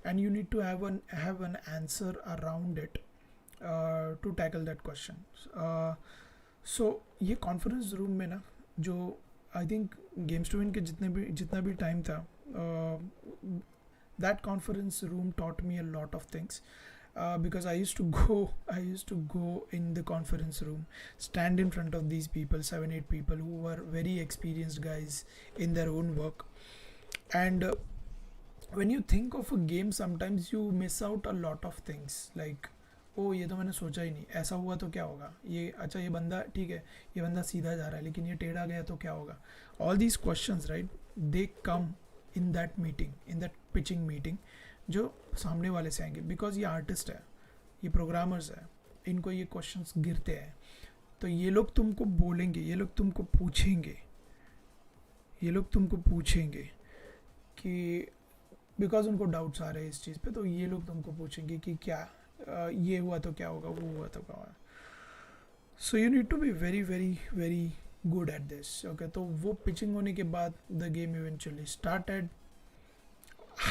S1: and you need to have an answer around it to tackle that question. So ये conference room में ना, जो I think games to win के जितना भी time था, that conference room taught me a lot of things, because I used to go in the conference room, stand in front of these people, 7-8 people who were very experienced guys in their own work. And when you think of a game, sometimes you miss out a lot of things, like ओ ये तो मैंने सोचा ही नहीं, ऐसा हुआ तो क्या होगा, ये अच्छा ये बंदा ठीक है, ये बंदा सीधा जा रहा है लेकिन ये टेढ़ा गया तो क्या होगा. All these questions right, they come in that meeting, in that pitching meeting, जो सामने वाले से आएंगे. बिकॉज ये आर्टिस्ट है, ये प्रोग्रामर्स है, इनको ये क्वेश्चंस गिरते हैं, तो ये लोग तुमको बोलेंगे, ये लोग तुमको पूछेंगे कि बिकॉज उनको डाउट्स आ रहे हैं इस चीज़ पे, तो ये लोग तुमको पूछेंगे कि क्या ये हुआ तो क्या होगा, वो हुआ तो क्या होगा. So you need to be very very very good at this. Okay, तो वो पिचिंग होने के बाद the game eventually started.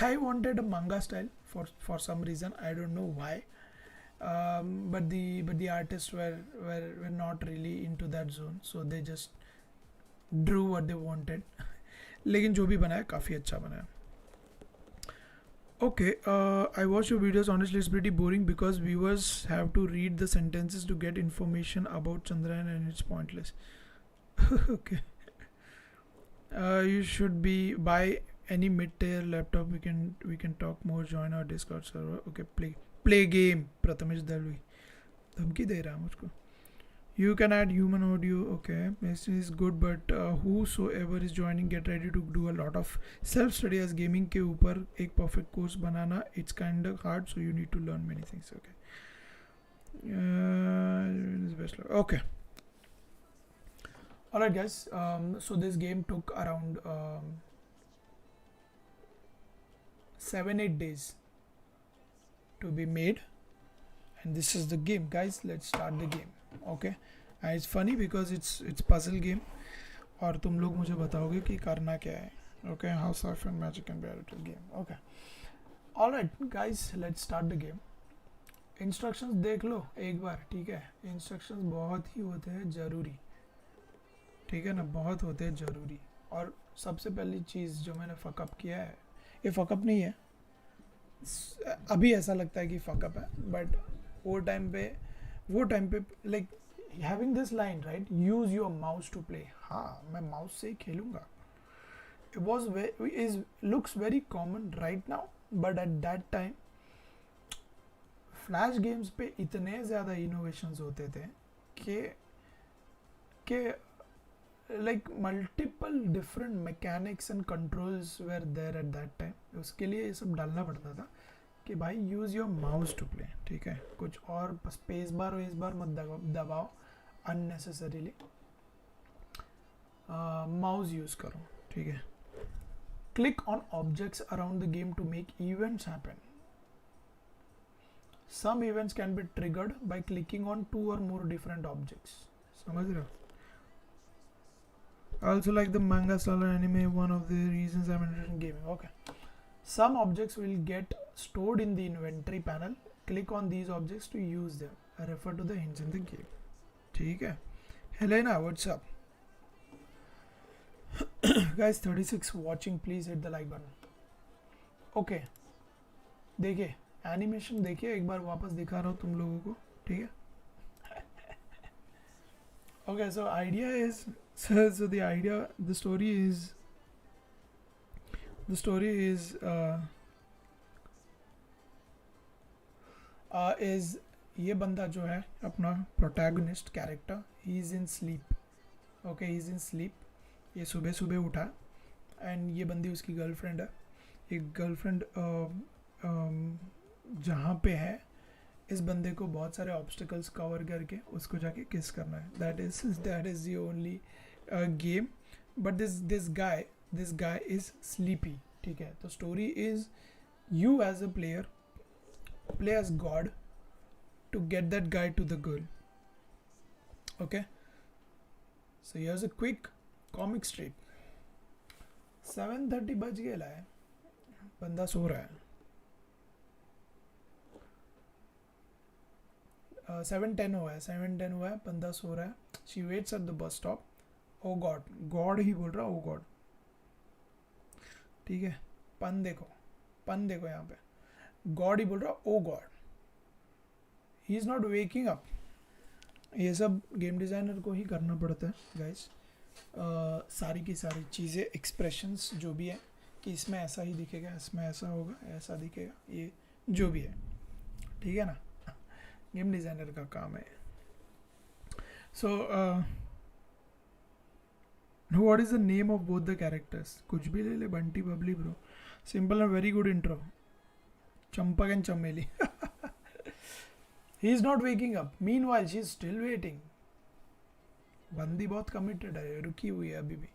S1: I wanted a manga style for some reason, I don't know why, but the artists were not really into that zone, so they just drew what they wanted. लेकिन जो भी बनाया काफ़ी अच्छा बनाया. Okay, I watch your videos. Honestly, it's pretty boring because viewers have to read the sentences to get information about Chandrayaan, and it's pointless. Okay. You should buy any mid-tier laptop. We can talk more. Join our Discord server. Okay, play game. Prathamesh Dalvi. धमकी दे रहा है मुझको. You can add human audio. Okay, this is good, but whosoever is joining, get ready to do a lot of self-study, as gaming के ऊपर एक perfect course banana, it's kind of hard, so you need to learn many things. Okay. Best luck. Okay. Alright guys, so this game took around 7-8 days to be made, and this is the game guys. Let's start the game. Okay, and it's funny because it's puzzle game, और तुम लोग मुझे बताओगे कि करना क्या है. Okay, how sci-fi and magic can be added to the game. Okay, alright guys, let's start the game. Instructions देख लो एक बार, ठीक है. इंस्ट्रक्शंस बहुत ही होते हैं ज़रूरी, ठीक है ना, बहुत होते हैं ज़रूरी. और सबसे पहली चीज़ जो मैंने फकअप किया है, ये फकअप नहीं है, अभी ऐसा लगता है कि फकअप है, बट वो टाइम पे like having this line right, use your mouse to play, हाँ मैं माउस से ही खेलूंगा, it was is looks very common right now, but at that time flash games पे इतने ज़्यादा इनोवेशंस होते थे कि like multiple different mechanics and controls were there at that time. उसके लिए ये सब डालना पड़ता था कि भाई use your mouse to play, ठीक है, कुछ और स्पेस बार मत दबाओ अननेसेसरीली, माउस यूज़ करो, ठीक है. Click on objects around the game to make events happen. Some events can be triggered by clicking on 2 or more different objects. समझ रहे हो? I also like the manga style anime. One of the reasons I'm interested in gaming. Okay. Some objects will get stored in the inventory panel. Click on these objects to use them. I refer to the hints in the game. ठीक है. Helena, what's up? Guys, 36 watching. Please hit the like button. Okay. देखिए, animation देखिए, एक बार वापस दिखा रहा हूँ तुम लोगों को, ठीक है. Okay, so idea is so the idea, the story is ये बंदा जो है अपना protagonist character, he is in sleep. Okay, he is in sleep. ये सुबह सुबह उठा एंड ये बंदी उसकी गर्लफ्रेंड है. एक गर्लफ्रेंड जहाँ पे है, इस बंदे को बहुत सारे ऑब्स्टिकल्स कवर करके उसको जाके किस करना है. That is the only game. But this guy is sleepy, ठीक है. तो story is you as a player play as god to get that guy to the girl. Okay, so here's a quick comic strip. 7:30 बज गया है, बंदा सो रहा है. 7:10 हुआ है, बंदा सो रहा है. She waits at the bus stop. Oh god ही बोल रहा, ओ गॉड, ठीक है. पन देखो यहाँ पे गॉड ही बोल रहा, oh god. He is not waking up. ये सब गेम डिज़ाइनर को ही करना पड़ता है गाइस. सारी की सारी चीज़ें, एक्सप्रेशंस जो भी है कि इसमें ऐसा ही दिखेगा, इसमें ऐसा होगा, ऐसा दिखेगा, ये जो भी है, ठीक है ना, गेम डिज़ाइनर का काम है. So what is the name of both the characters? कुछ भी ले ले, Bunty Babli bro. Simple and very good intro. Champak and Chameli. He is not waking up, meanwhile she is still waiting. बंदी बहुत कमिटेड है, रुकी हुई है अभी भी.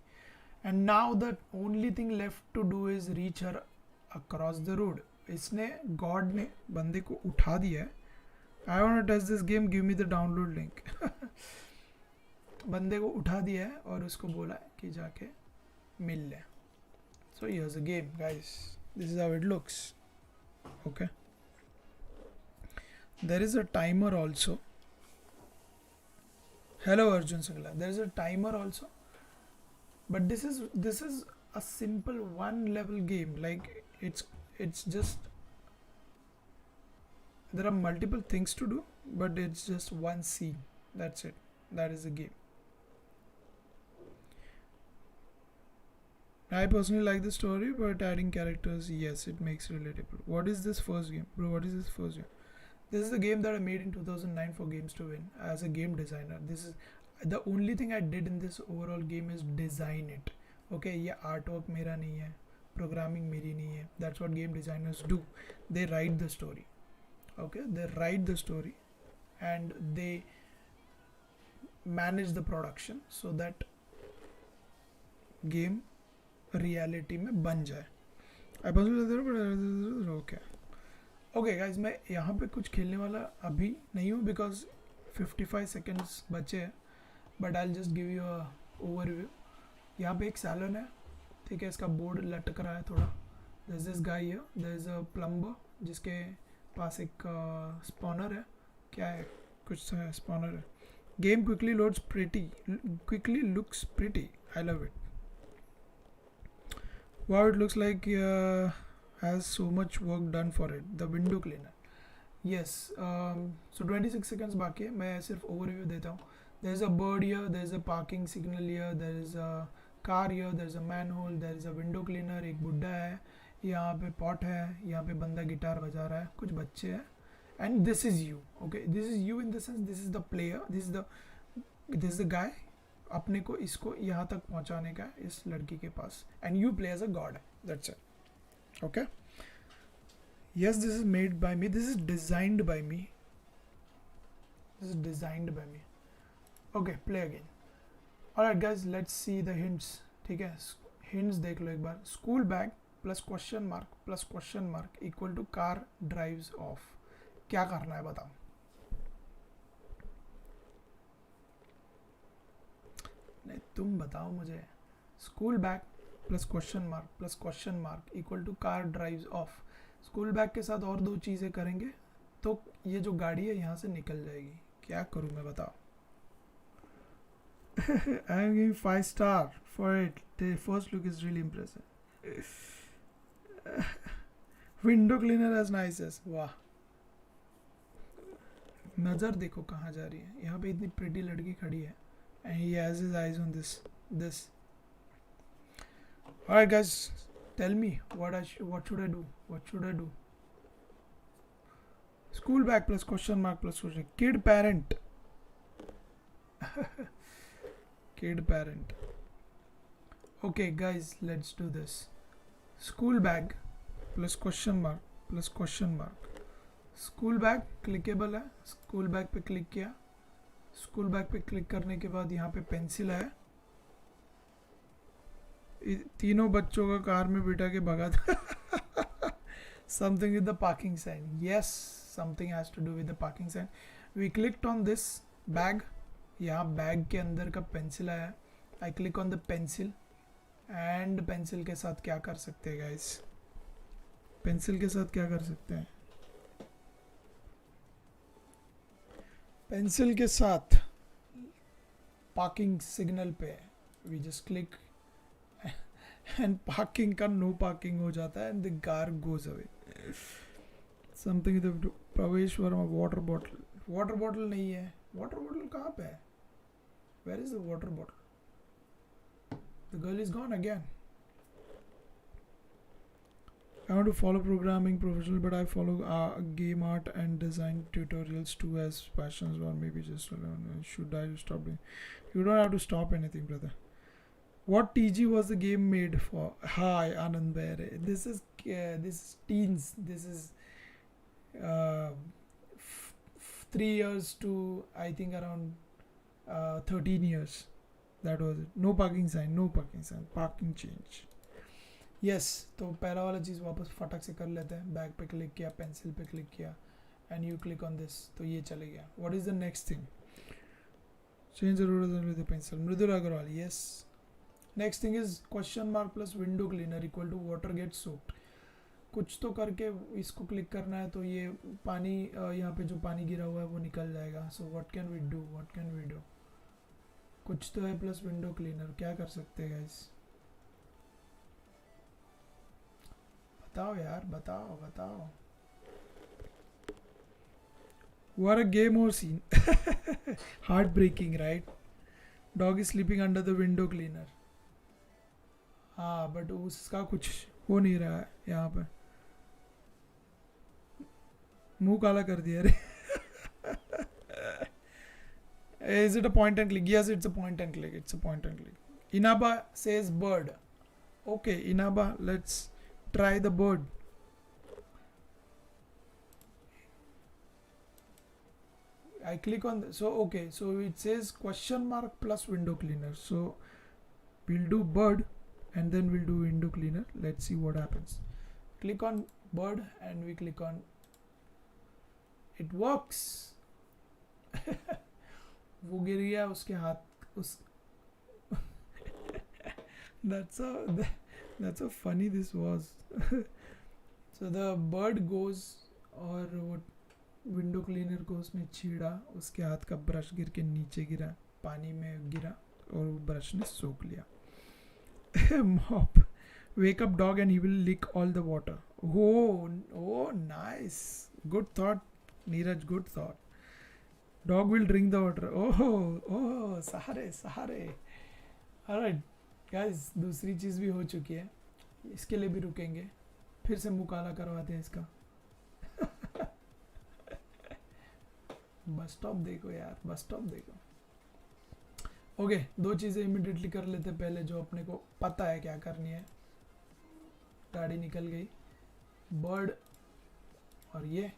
S1: And now the only thing left to do is reach her across the road. इसने, god ने बंदे को उठा दिया है. I want to test this game, give me the download link. बंदे को उठा दिया है और उसको बोला है कि जाके मिल ले. So here's a game guys, this is how it looks. Okay, there is a timer also. Hello Arjun Singla. There is a timer also, but this is a simple one level game. Like it's just, there are multiple things to do, but it's just one scene. That's it. That is the game. I personally like the story, but adding characters, yes, it makes it relatable. What is this first game, bro? What is this first game? This is the game that I made in 2009 for Games to Win as a game designer. This is the only thing I did in this overall game is design it. Okay, ये artwork मेरा नहीं है, programming मेरी नहीं है. That's what game designers do. They write the story. Okay, they write the story and they manage the production so that game reality में बन जाए. I personally okay. Okay guys, मैं यहाँ पे कुछ खेलने वाला अभी नहीं हूँ बिकॉज 55 सेकेंड्स बचे हैं. But I just give you a overview. यहाँ पे एक सैलून है, ठीक है, इसका बोर्ड लटक रहा है थोड़ा. There is this guy here, there is a plumber जिसके पास एक स्पॉनर है. क्या है, कुछ स्पॉनर है. Game quickly loads pretty, quickly looks pretty. I love it. Wow, it looks like has so much work done for it. The window cleaner. yes, so 26 seconds बाकी है, मैं सिर्फ ओवरव्यू देता हूँ. There is a bird here, there is a parking signal here, there is a car here, there is a manhole, there is a window cleaner, एक बुड्ढा है, यहाँ पे पॉट है, यहाँ पे बंदा गिटार बजा रहा है, कुछ बच्चे हैं, and this is you. Okay, this is you in the sense this is the player, this is the guy. अपने को इसको यहाँ तक पहुँचाने का है इस लड़की के पास, and you play as a god. That's it. Okay. Yes, this is made by me. This is designed by me. This is designed by me. Okay, play again. Alright guys, let's see the hints. ठीक है, hints देख लो एक बार. School bag plus question mark equal to car drives off. क्या करना है बताओ. नहीं, तुम बताओ मुझे. School bag plus question mark equal to car drives off. School bag के साथ और दो चीज़ें करेंगे तो ये जो गाड़ी है यहाँ से निकल जाएगी. क्या करूँ मैं बताओ. I am giving 5 star for it. The first look is really impressive. Window cleaner as nice as. वाह, नज़र देखो कहाँ जा रही है. यहाँ पे इतनी प्रिटी लड़की खड़ी है. And he has his eyes on this. Alright guys, tell me what should I do? What should I do? School bag plus question mark plus question. Kid parent. Kid parent. Okay guys, let's do this. School bag plus question mark plus question mark. School bag clickable है. School bag पे click किया. School bag पे click करने के बाद यहाँ पे pencil है. तीनों बच्चों का कार में बिठा के भगा था. Something with the parking sign. Yes, something has to do with the parking sign. We clicked on this bag. यहाँ बैग के अंदर का पेंसिल आया. I click on the pencil. And pencil के साथ क्या कर सकते हैं guys? पेंसिल के साथ क्या कर सकते हैं? पेंसिल के साथ पार्किंग सिग्नल पे we just click and parking का no parking हो जाता है and the car goes away. Something with the प्रवेश वर्मा water bottle नहीं है. Water bottle कहाँ पे है? Where is the water bottle? The girl is gone again. I want to follow programming professional, but I follow game art and design tutorials too as passions, or maybe just should I stop doing? You don't have to stop anything, brother. What TG was the game made for? Hi, Anand Bere. This is teens. This is 3 years to I think around 13 years. That was it. No parking sign. Parking change. Yes, तो पहला वाला चीज़ वापस फटक से कर लेते हैं. Bag पे क्लिक किया, पेंसिल पे क्लिक किया, and you click on this, तो ये चले गया. What is the next thing? Change the rulers with the pencil. Mridula Agarwal, yes. Next thing is question mark plus window cleaner equal to water gets soaked. कुछ तो करके इसको click करना है तो ये पानी यहाँ पे जो पानी गिरा हुआ है वो निकल जाएगा. So what can we do? कुछ तो है प्लस विंडो क्लीनर. क्या कर सकते हैं guys? बताओ यार, बताओ. What a game or scene. Heartbreaking, right? Dog is sleeping under the window cleaner. हाँ, but उसका कुछ हो नहीं रहा है यहाँ पे. मुंह काला कर दिया रे. Is it a point and click? Yes, it's a point and click. Inaba says bird. Okay, Inaba, let's try the bird. I click on so okay, so it says question mark plus window cleaner. So we'll do bird and then we'll do window cleaner. Let's see what happens. Click on bird and we click on. It works. वो गिर गया उसके हाथ उस. That's how funny this was. So the bird goes और वो window cleaner को उसने छीड़ा, उसके हाथ का ब्रश गिर के नीचे गिरा, पानी में गिरा और वो ब्रश ने सोख लिया. Mop. Wake up dog and he will lick all the water. Oh, nice. Good thought. Neeraj, good thought. Dog will drink the water. Oh oh, सहारे सहारे. ऑलराइट गाइस, दूसरी चीज़ भी हो चुकी है, इसके लिए भी रुकेंगे, फिर से मुकाला करवाते हैं इसका. बस स्टॉप देखो यार, बस स्टॉप देखो. ओके, दो चीज़ें इमिडिएटली कर लेते पहले जो अपने को पता है क्या करनी है. गाड़ी निकल गई, बर्ड और ये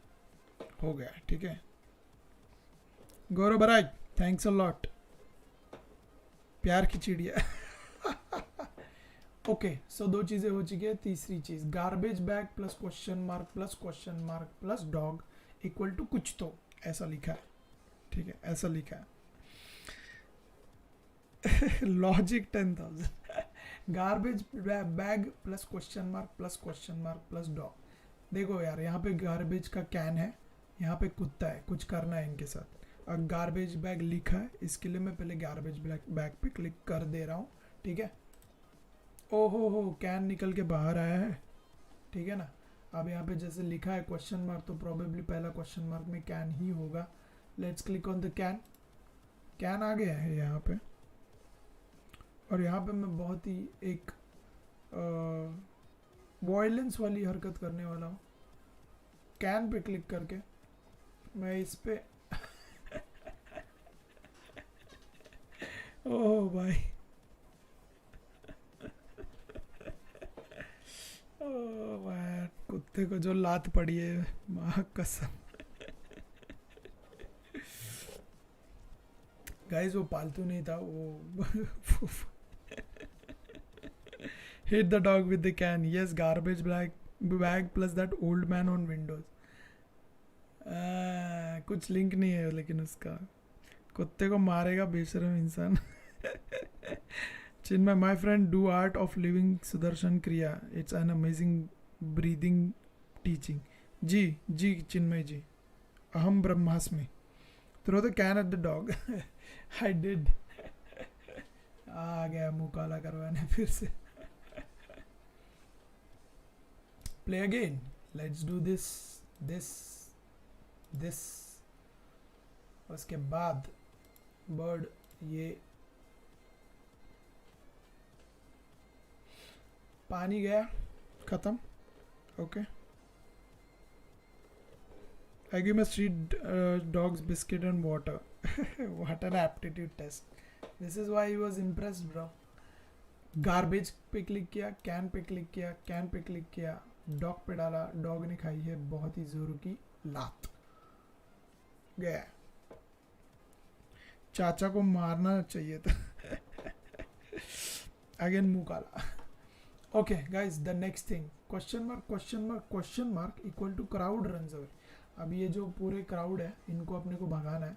S1: हो गया. ठीक है गौरव बराज, थैंक्स अ लॉट. प्यार की चिड़िया. ओके, सो दो चीज़ें हो चुकी है. तीसरी चीज़, garbage bag plus question mark plus dog equal to कुछ तो ऐसा लिखा है. ठीक है, ऐसा लिखा है. Logic 10,000. Garbage bag plus question mark plus dog. देखो यार, यहाँ पे गार्बेज का कैन है, यहाँ पे कुत्ता है, कुछ करना है इनके साथ. और गार्बेज बैग लिखा है, इसके लिए मैं पहले गार्बेज बैग पे क्लिक कर दे रहा हूँ. ठीक है. ओहो हो, कैन निकल के बाहर आया है. ठीक है ना. अब यहाँ पे जैसे लिखा है क्वेश्चन मार्क, तो प्रोबेबली पहला क्वेश्चन मार्क में कैन ही होगा. Let's click on the can. Can आ गया है यहाँ पे. और यहाँ पे मैं बहुत ही एक वॉयलेंस वाली हरकत करने वाला हूँ. कैन पे क्लिक करके मैं इस पे ओह भाई, ओह भाई, कुत्ते को जो लात पड़ी है, माँ कसम. गाइस वो पालतू नहीं था, वो hit the dog with the can. Yes, garbage bag plus that old man on windows. कुछ लिंक नहीं है लेकिन उसका. कुत्ते को मारेगा बेशरम इंसान. चिन्मय, my friend, do art of living Sudarshan क्रिया. It's an amazing breathing teaching. जी जी चिन्मय जी. अहम ब्रह्मास्मि. Throw the can at the dog. I did. आ गया मुँह काला करवाने फिर से. Play again. Let's do this. उसके बाद बर्ड, ये पानी गया, खत्म. Okay. I give my street dogs biscuit and water. What an aptitude test. This is why he was impressed, bro. Garbage पे क्लिक किया, कैन पे क्लिक किया, can pay click किया, डॉग पे डाला, डॉग ने खाई है बहुत ही जोरों की लात. गया. चाचा को मारना चाहिए था. अगेन मुंह काला. Okay guys, the next thing, question mark equal to crowd runs away. अब ये जो पूरे क्राउड है, इनको अपने को भगाना है.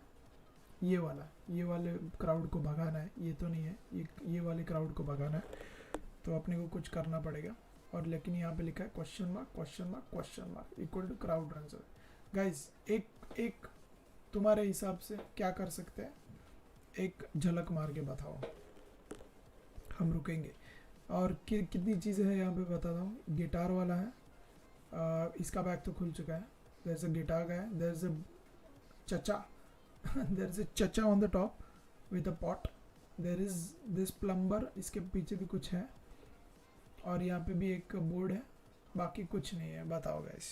S1: ये वाले क्राउड को भगाना है. ये तो नहीं है, ये वाले क्राउड को भगाना है. तो अपने को कुछ करना पड़ेगा. और लेकिन यहाँ पे लिखा है question mark equal to crowd runs away. Guys, एक तुम्हारे हिसाब से क्या कर सकते हैं, एक झलक मार के बताओ. हम रुकेंगे. और कितनी चीज़ें हैं यहाँ पे बताता हूँ. गिटार वाला है, इसका बैग तो खुल चुका है. There is a guitar guy, there is a चचा. there is a chacha on the top with a pot. there is this plumber, इसके पीछे भी कुछ है. और यहाँ पे भी एक बोर्ड है, बाकी कुछ नहीं है. बताओ guys.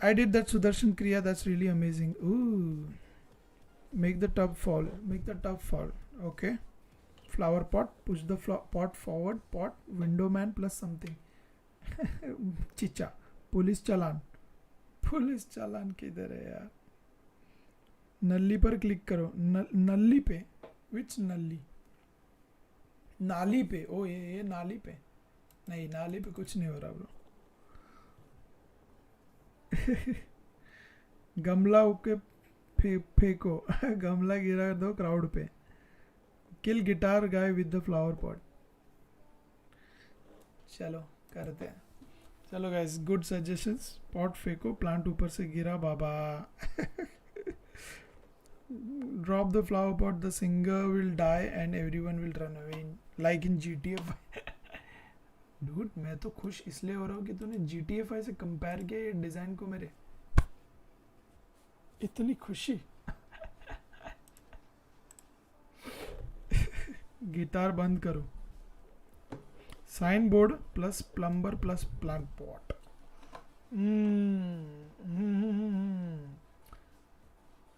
S1: I did that Sudarshan Kriya, that's really amazing. Ooh, make the tub fall. Okay. Flower pot, push the pot forward, pot, window man plus something. चिचा. पुलिस चालान किधर है यार. नल्ली पर क्लिक करो. नल्ली पे, विच नल्ली. नाली पे. ओ ये नाली पे नहीं, नाली पे कुछ नहीं हो रहा ब्रो. गमला उके फेंको. गमला गिरा दो क्राउड पे. Kill guitar guy with the flower pot. चलो करते हैं. चलो गाइस, गुड सजेशंस. पॉट फेंको, प्लांट ऊपर से गिरा बाबा. Drop the flower pot, the singer will die and everyone will run away like in GTA 5. Dude, मैं तो खुश इसलिए हो रहा हूँ कि तूने GTA 5 से कंपेयर किया ये डिज़ाइन को मेरे. इतनी खुशी। गिटार बंद करो। Sign board plus plumber plus plant pot.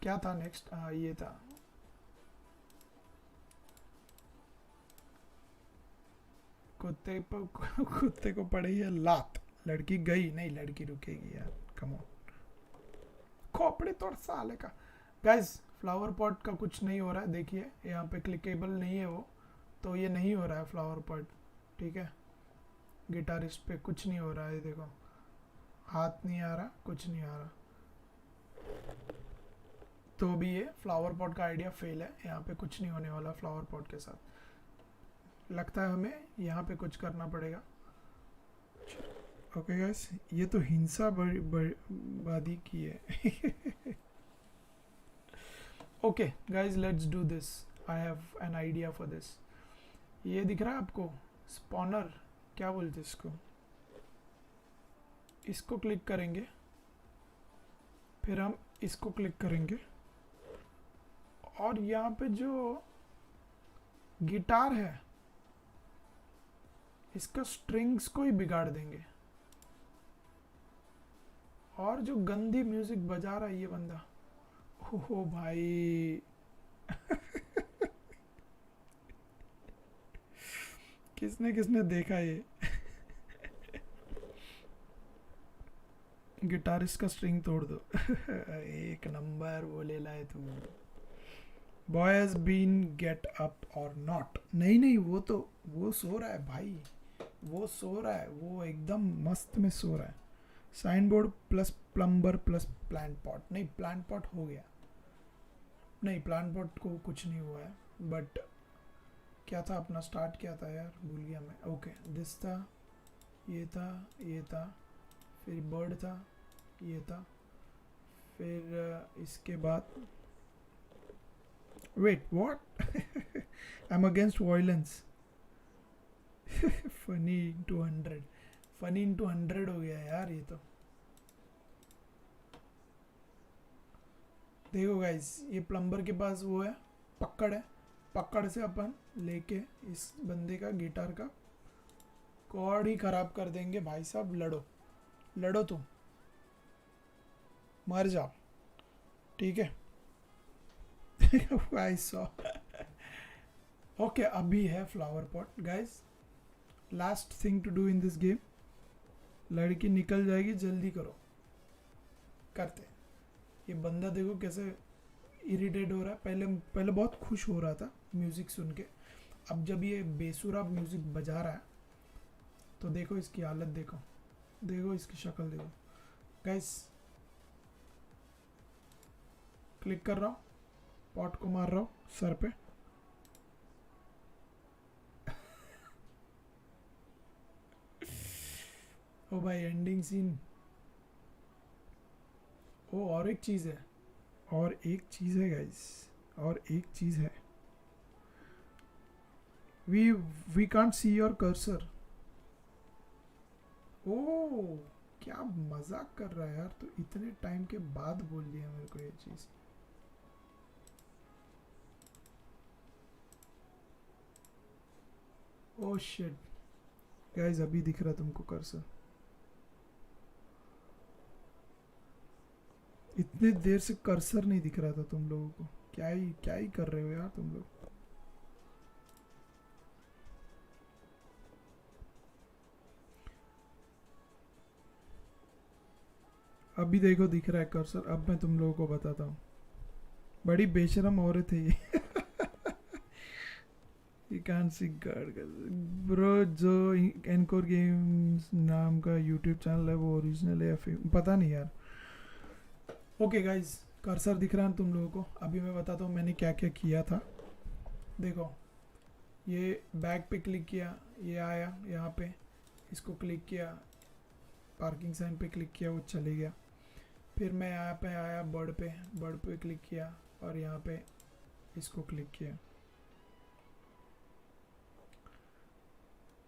S1: क्या था नेक्स्ट? ये था कुत्ते को पड़ी है लात, लड़की गई नहीं, लड़की रुकेगी यार, कम ऑन। खोपड़ी तोड़ साले का। गाइस फ्लावर पॉट का कुछ नहीं हो रहा है, देखिए यहाँ पे क्लिकेबल नहीं है वो, तो ये नहीं हो रहा है फ्लावर पॉट, ठीक है। गिटारिस्ट पे कुछ नहीं हो रहा है, देखो हाथ नहीं आ रहा, कुछ नहीं आ रहा, तो भी ये फ्लावर पॉट का आइडिया फेल है। यहाँ पे कुछ नहीं होने वाला फ्लावर पॉट के साथ, लगता है हमें यहाँ पे कुछ करना पड़ेगा। ओके गाइस, ये तो हिंसा बर्बादी की है। Okay guys, let's do this. I have an idea for this. ये दिख रहा है आपको स्पॉनर, क्या बोलते हैं इसको? इसको क्लिक करेंगे, फिर हम इसको क्लिक करेंगे, और यहाँ पे जो गिटार है इसका स्ट्रिंग्स को ही बिगाड़ देंगे, और जो गंदी म्यूजिक बजा रहा है ये बंदा, ओहो भाई। किसने किसने देखा ये? गिटारिस्ट का स्ट्रिंग तोड़ दो। एक नंबर वो ले लाए तू। Boy has been get up और नॉट। नहीं नहीं, वो सो रहा है भाई, वो सो रहा है, वो एकदम मस्त में सो रहा है। Sign board plus plumber plus plant pot. नहीं, प्लांट पॉट हो गया, नहीं प्लांट पॉट को कुछ नहीं हुआ है, बट क्या था अपना स्टार्ट क्या था यार, भूल गया मैं। ओके दिस था, ये था, ये था, फिर बर्ड था, ये था, फिर इसके बाद wait what. I am against violence. Funny into 100, funny into 100 हो गया यार ये तो। देखो गाइस, ये प्लम्बर के पास वो है, पकड़ है, पकड़ से अपन लेके इस बंदे का गिटार का कॉर्ड ही खराब कर देंगे। भाई साहब लड़ो, लड़ो तुम, मर जाओ, ठीक है। I saw. ओके, अभी है flower pot guys, last thing to do in this game. लड़की निकल जाएगी, जल्दी करो, करते हैं। ये बंदा देखो कैसे इरिटेट हो रहा है, पहले बहुत खुश हो रहा था म्यूजिक सुन के, अब जब ये बेसुरा म्यूजिक बजा रहा है तो देखो इसकी हालत, देखो देखो इसकी शक्ल देखो गाइस। क्लिक कर रहा हूँ, पॉट को मार रहा हूँ सर पे। ओ भाई एंडिंग सीन। ओ और एक चीज़ है, और एक चीज़ है गाइस, और एक चीज़ है। We can't see your cursor. Oh क्या मजाक कर रहा है यार, तो इतने टाइम के बाद बोल दिया मेरे को ये चीज़। ओ शिट गाइस, अभी दिख रहा तुमको कर्सर? इतने देर से कर्सर नहीं दिख रहा था तुम लोगों को, क्या ही कर रहे हो यार तुम लोग। अभी देखो दिख रहा है कर्सर। अब मैं तुम लोगों को बताता हूँ, बड़ी बेशरम औरत है ये। You can't see God bro. जो एनकोर गेम्स नाम का यूट्यूब चैनल है वो ओरिजिनल है या फिर पता नहीं यार। ओके गाइज, कर्सर दिख रहा है तुम लोगों को? अभी मैं बताता हूँ मैंने क्या क्या किया था। देखो, ये बैक पे क्लिक किया, ये आया यहाँ पे, इसको क्लिक किया, पार्किंग साइन पे क्लिक किया, वो चले गया। फिर मैं यहाँ पे आया, बर्ड पे क्लिक किया, और यहाँ पे इसको क्लिक किया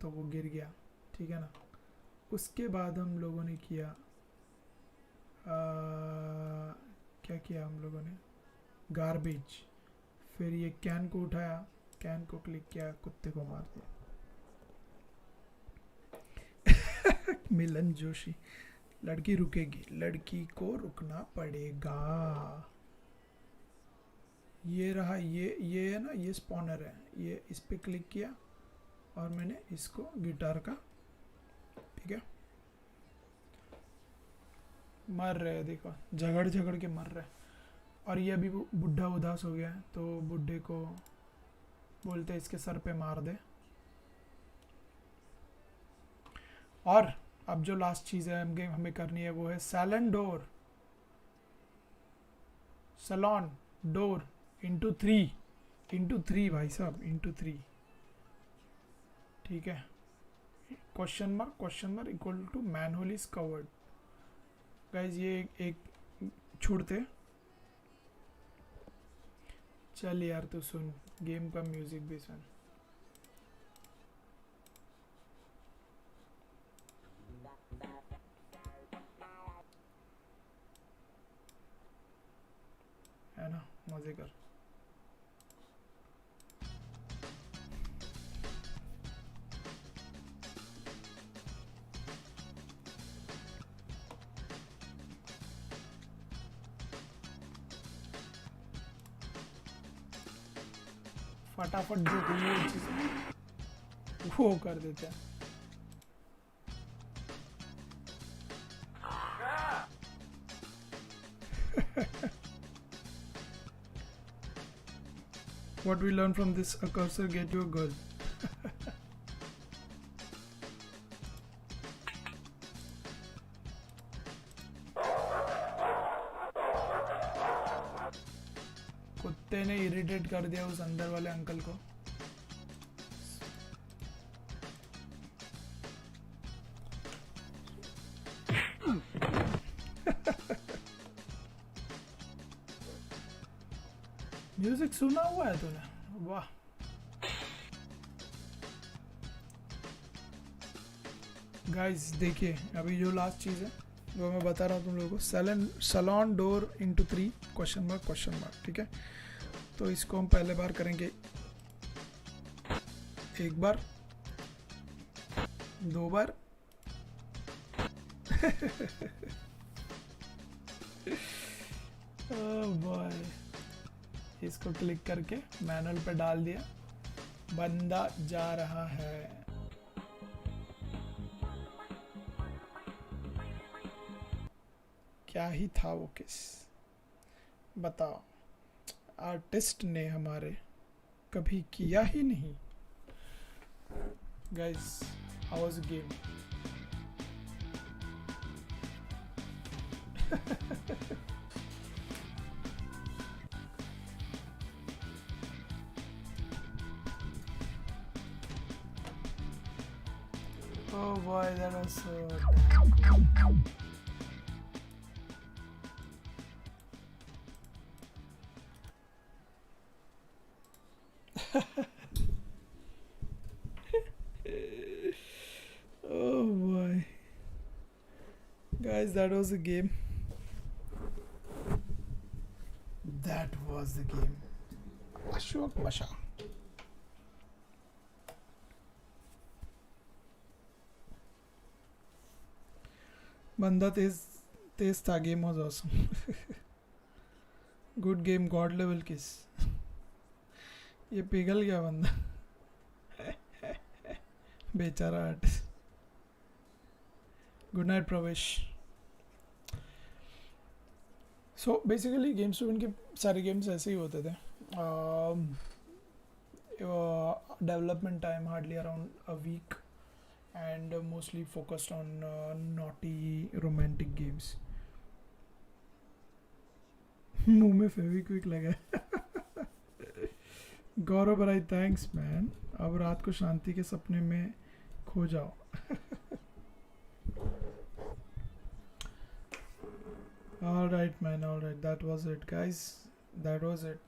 S1: तो वो गिर गया, ठीक है ना। उसके बाद हम लोगों ने किया क्या किया हम लोगों ने, गार्बेज। फिर ये कैन को उठाया, कैन को क्लिक किया, कुत्ते को मार दिया। मिलन जोशी, लड़की रुकेगी, लड़की को रुकना पड़ेगा। ये रहा, ये है ना, ये स्पॉनर है, ये इस पे क्लिक किया और मैंने इसको गिटार का, ठीक है, मर रहे हैं, देखो झगड़ झगड़ के मर रहे हैं। और ये अभी बुढ़ा उदास हो गया है, तो बुढ़े को बोलते हैं इसके सर पे मार दे। और अब जो लास्ट चीज़ है हमें करनी है वो है saloon door, saloon door into three भाई साहब, इंटू 3, ठीक है। Question mark equal to manhole is covered. Guys ये एक छूटते, चल यार तू सुन, गेम का म्यूजिक भी सुन। है ना, मजे कर। फटाफट जो हुई चीज वो कर देते हैं। What we learn from this, a cursor get you a girl. कुत्ते ने इरिटेट कर दिया उस अंदर वाले अंकल को। म्यूजिक सुना हुआ है तूने, वाह। गाइस देखिए, अभी जो लास्ट चीज़ है वो मैं बता रहा हूँ तुम लोगों को, salon door into 3 question mark, ठीक है। तो इसको हम पहले बार करेंगे, एक बार, 2 बार। ओह बॉय, इसको क्लिक करके मैनुअल पे डाल दिया, बंदा जा रहा है। क्या ही था वो किस, बताओ, आर्टिस्ट ने हमारे कभी किया ही नहीं। Guys, how was the game? Oh boy, that was so damn cool. Oh boy, guys, that was the game. That was the game. Ashok Masha. बंदा तेज था, game was awesome. Good game, God level किस। ये पिघल गया बंदा। बेचारा artist. Good night Pravesh. So basically games to win के सारे गेम्स ऐसे ही होते थे। Development time hardly around a week and mostly focused on naughty romantic games. मुंह में फेविक्विक लगा है। गौरव भाई थैंक्स मैन। अब रात को शांति के सपने में खो जाओ। All right man, all right, that was it guys, that was it।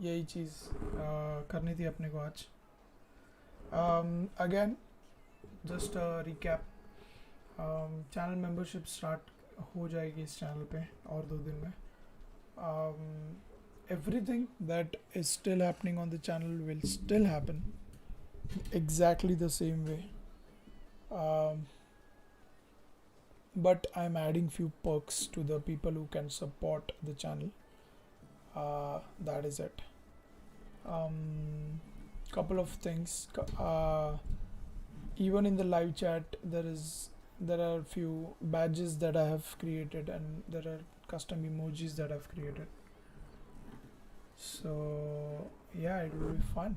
S1: यही चीज़ करनी थी अपने को आज। Again, just a recap, channel membership start हो जाएगी इस चैनल पे और 2 दिन में. Everything that is still happening on the channel will still happen exactly the same way. But I'm adding few perks to the people who can support the channel. That is it. Couple of things. Even in the live chat, there are few badges that I have created, and there are custom emojis that I've created. So yeah, it will be fun.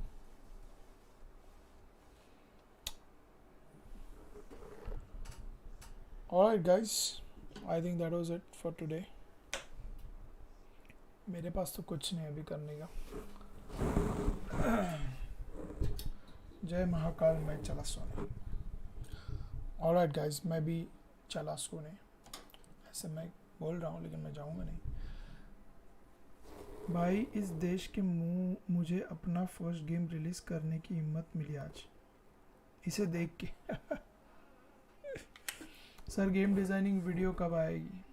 S1: Alright guys, I think that was it for today. मेरे पास तो कुछ नहीं अभी करने का. जय महाकाल, मैं चला सोने. Alright guys, मैं भी चला सोने. ऐसे मैं बोल रहा हूँ लेकिन मैं जाऊँगा नहीं. भाई इस देश के मुझे अपना फर्स्ट गेम रिलीज करने की हिम्मत मिली आज इसे देख के. सर गेम डिजाइनिंग वीडियो कब आएगी?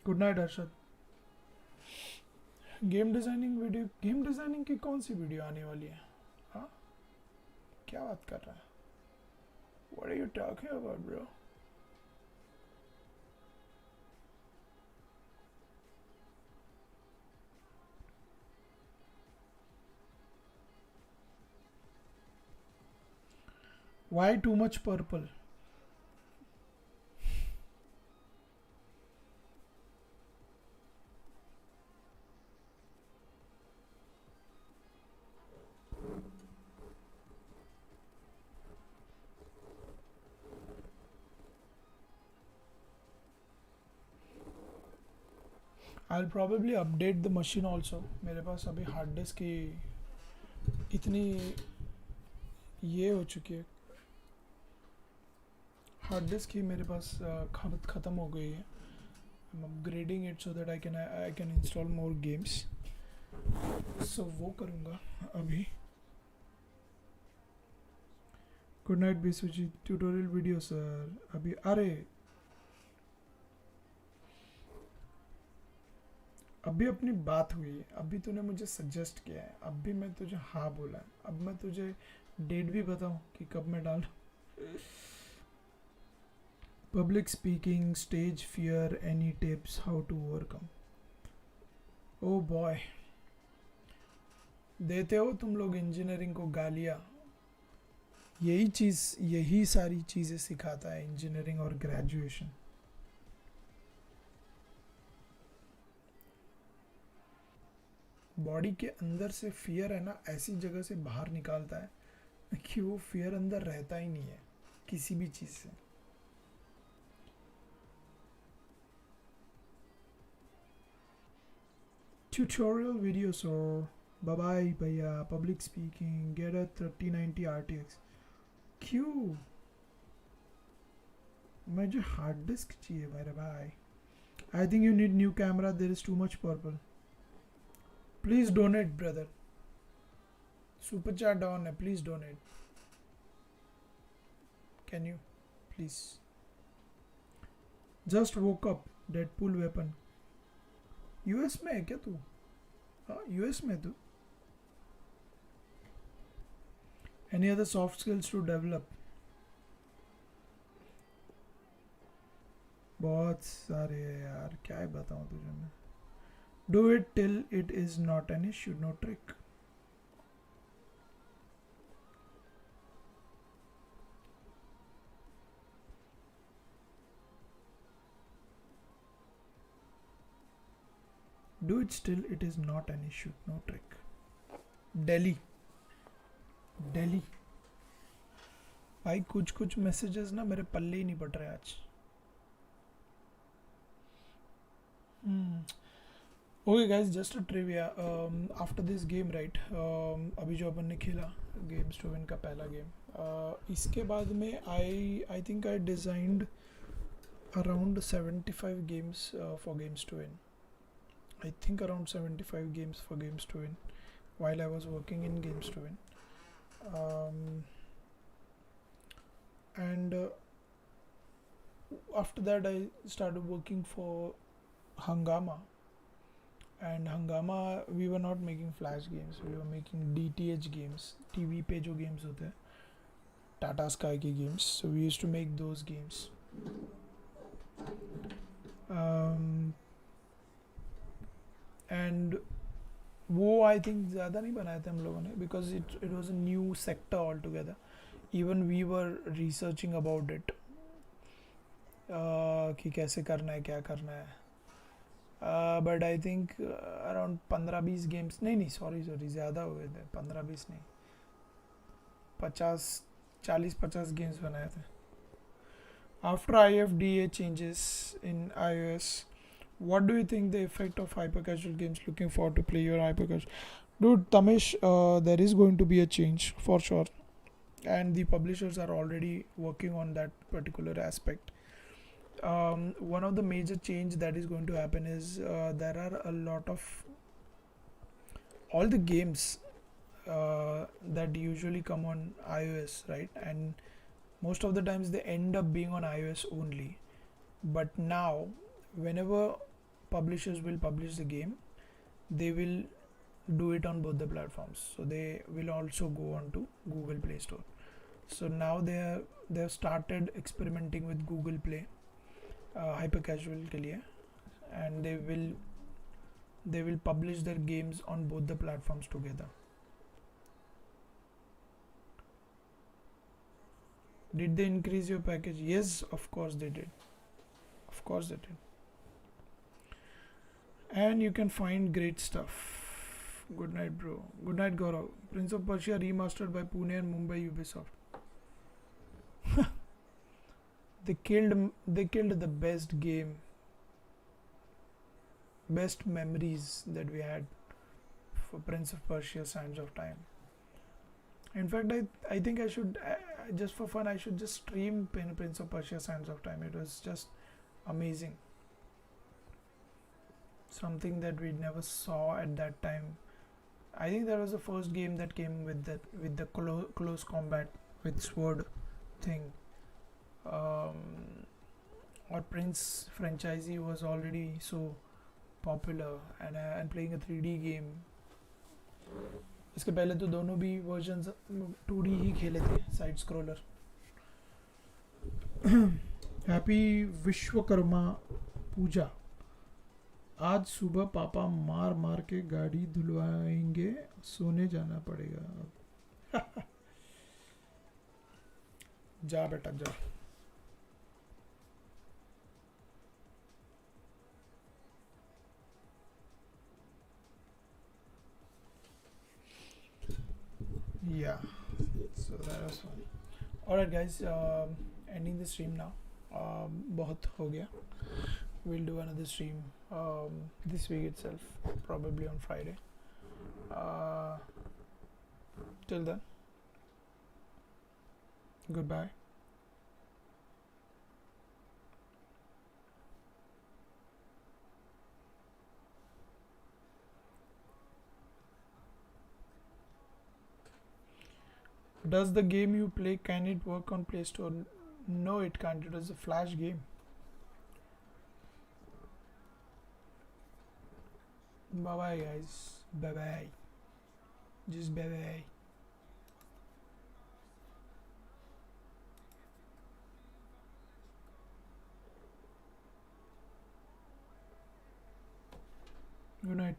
S1: Good night Arshad. Game designing की कौन सी वीडियो आने वाली है? हाँ, क्या बात कर रहा है? What are you talking about, bro? Why too much purple? I'll probably update the machine also. मेरे पास अभी हार्ड डिस्क की इतनी ये हो चुकी है. हार्ड डिस्क ही मेरे पास ख़त्म हो गई है. I'm upgrading it so that I can install more games. So वो करूँगा अभी. Good night Biswaji. Tutorial video sir अभी. अरे अभी अपनी बात हुई है. अभी तूने मुझे सजेस्ट किया है. अभी मैं तुझे हाँ बोला है. अब मैं तुझे डेट भी बताऊँ कि कब मैं डालूँ. Public speaking, stage fear, any tips how to overcome? Oh boy, देते हो तुम लोग इंजीनियरिंग को गालियाँ. यही सारी चीज़ें सिखाता है इंजीनियरिंग और ग्रेजुएशन. बॉडी के अंदर से फियर है ना, ऐसी जगह से बाहर निकालता है कि वो फियर अंदर रहता ही नहीं है किसी भी चीज़ से. Tutorial videos or bye bye भैया. Public speaking, get a 3090 RTX. क्यों? मुझे हार्ड डिस्क चाहिए मेरे भाई. I think you need new camera. There is too much purple. Please donate, brother. Super chat down है. Please donate. Can you? Please. Just woke up. Deadpool weapon. US में है क्या तू? हाँ यूएस में तू. Any other soft skills to develop? बहुत सारे है यार, क्या है बताऊँ तुझे मैं. Do it till it is not an issue, no trick. Do it still, it is not an issue, no trick. Delhi भाई कुछ मैसेजेस ना मेरे पल्ले ही नहीं पड़ रहे आज. Okay guys, just a trivia. After this game right, अभी जो अपन ने खेला गेम्स टू विन का पहला गेम, इसके बाद में I think I designed around 75 games for games to win. I think around 75 games for games to win while I was working in games to win. And after that I started working for Hangama, and Hangama we were not making flash games, we were making DTH games, TV पे जो games होते हैं Tata Sky के games, so we used to make those games. And वो I think ज़्यादा नहीं बनाए थे हम लोगों ने, because it was a new sector altogether. Even we were researching about it, कि कैसे करना है, क्या करना है. But I think around 15-20 games, नहीं sorry ज़्यादा हुए थे, 15-20 नहीं, 40-50 games बनाए थे. After IFDA changes in iOS, what do you think the effect of hyper casual games? Looking forward to play your hyper casual. Dude, Tamish, there is going to be a change for sure, and the publishers are already working on that particular aspect. One of the major change that is going to happen is there are a lot of all the games that usually come on iOS, right? And most of the times they end up being on iOS only. But now, whenever publishers will publish the game, they will do it on both the platforms. So they will also go on to Google Play Store. So now they have started experimenting with Google Play hyper casual के लिए, and they will publish their games on both the platforms together. Did they increase your package? Yes, of course they did. Of course they did. And you can find great stuff. Good night, bro. Good night, Gaurav. Prince of Persia remastered by Pune and Mumbai Ubisoft. They killed the best game, best memories that we had for Prince of Persia Sands of Time. In fact, I think I should, just for fun, I should just stream Prince of Persia Sands of Time. It was just amazing. Something that we never saw at that time. I think that was the first game that came with the close combat with sword thing. Or Prince franchisee was already so popular, and playing a 3D game. इसके पहले तो दोनों भी versions 2D ही खेले थे, side scroller. Happy Vishwakarma पूजा. आज सुबह पापा मार के गाड़ी धुलवाएंगे, सोने जाना पड़ेगा. जा बेटा जा. Yeah, so that was fun. Alright guys, ending the stream now. बहुत हो गया. We'll do another stream this week itself, probably on Friday. Till then, goodbye. Does the game you play, can it work on Play Store? No, it can't. It was a flash game. Bye bye guys. Bye bye. Just bye bye. Good night.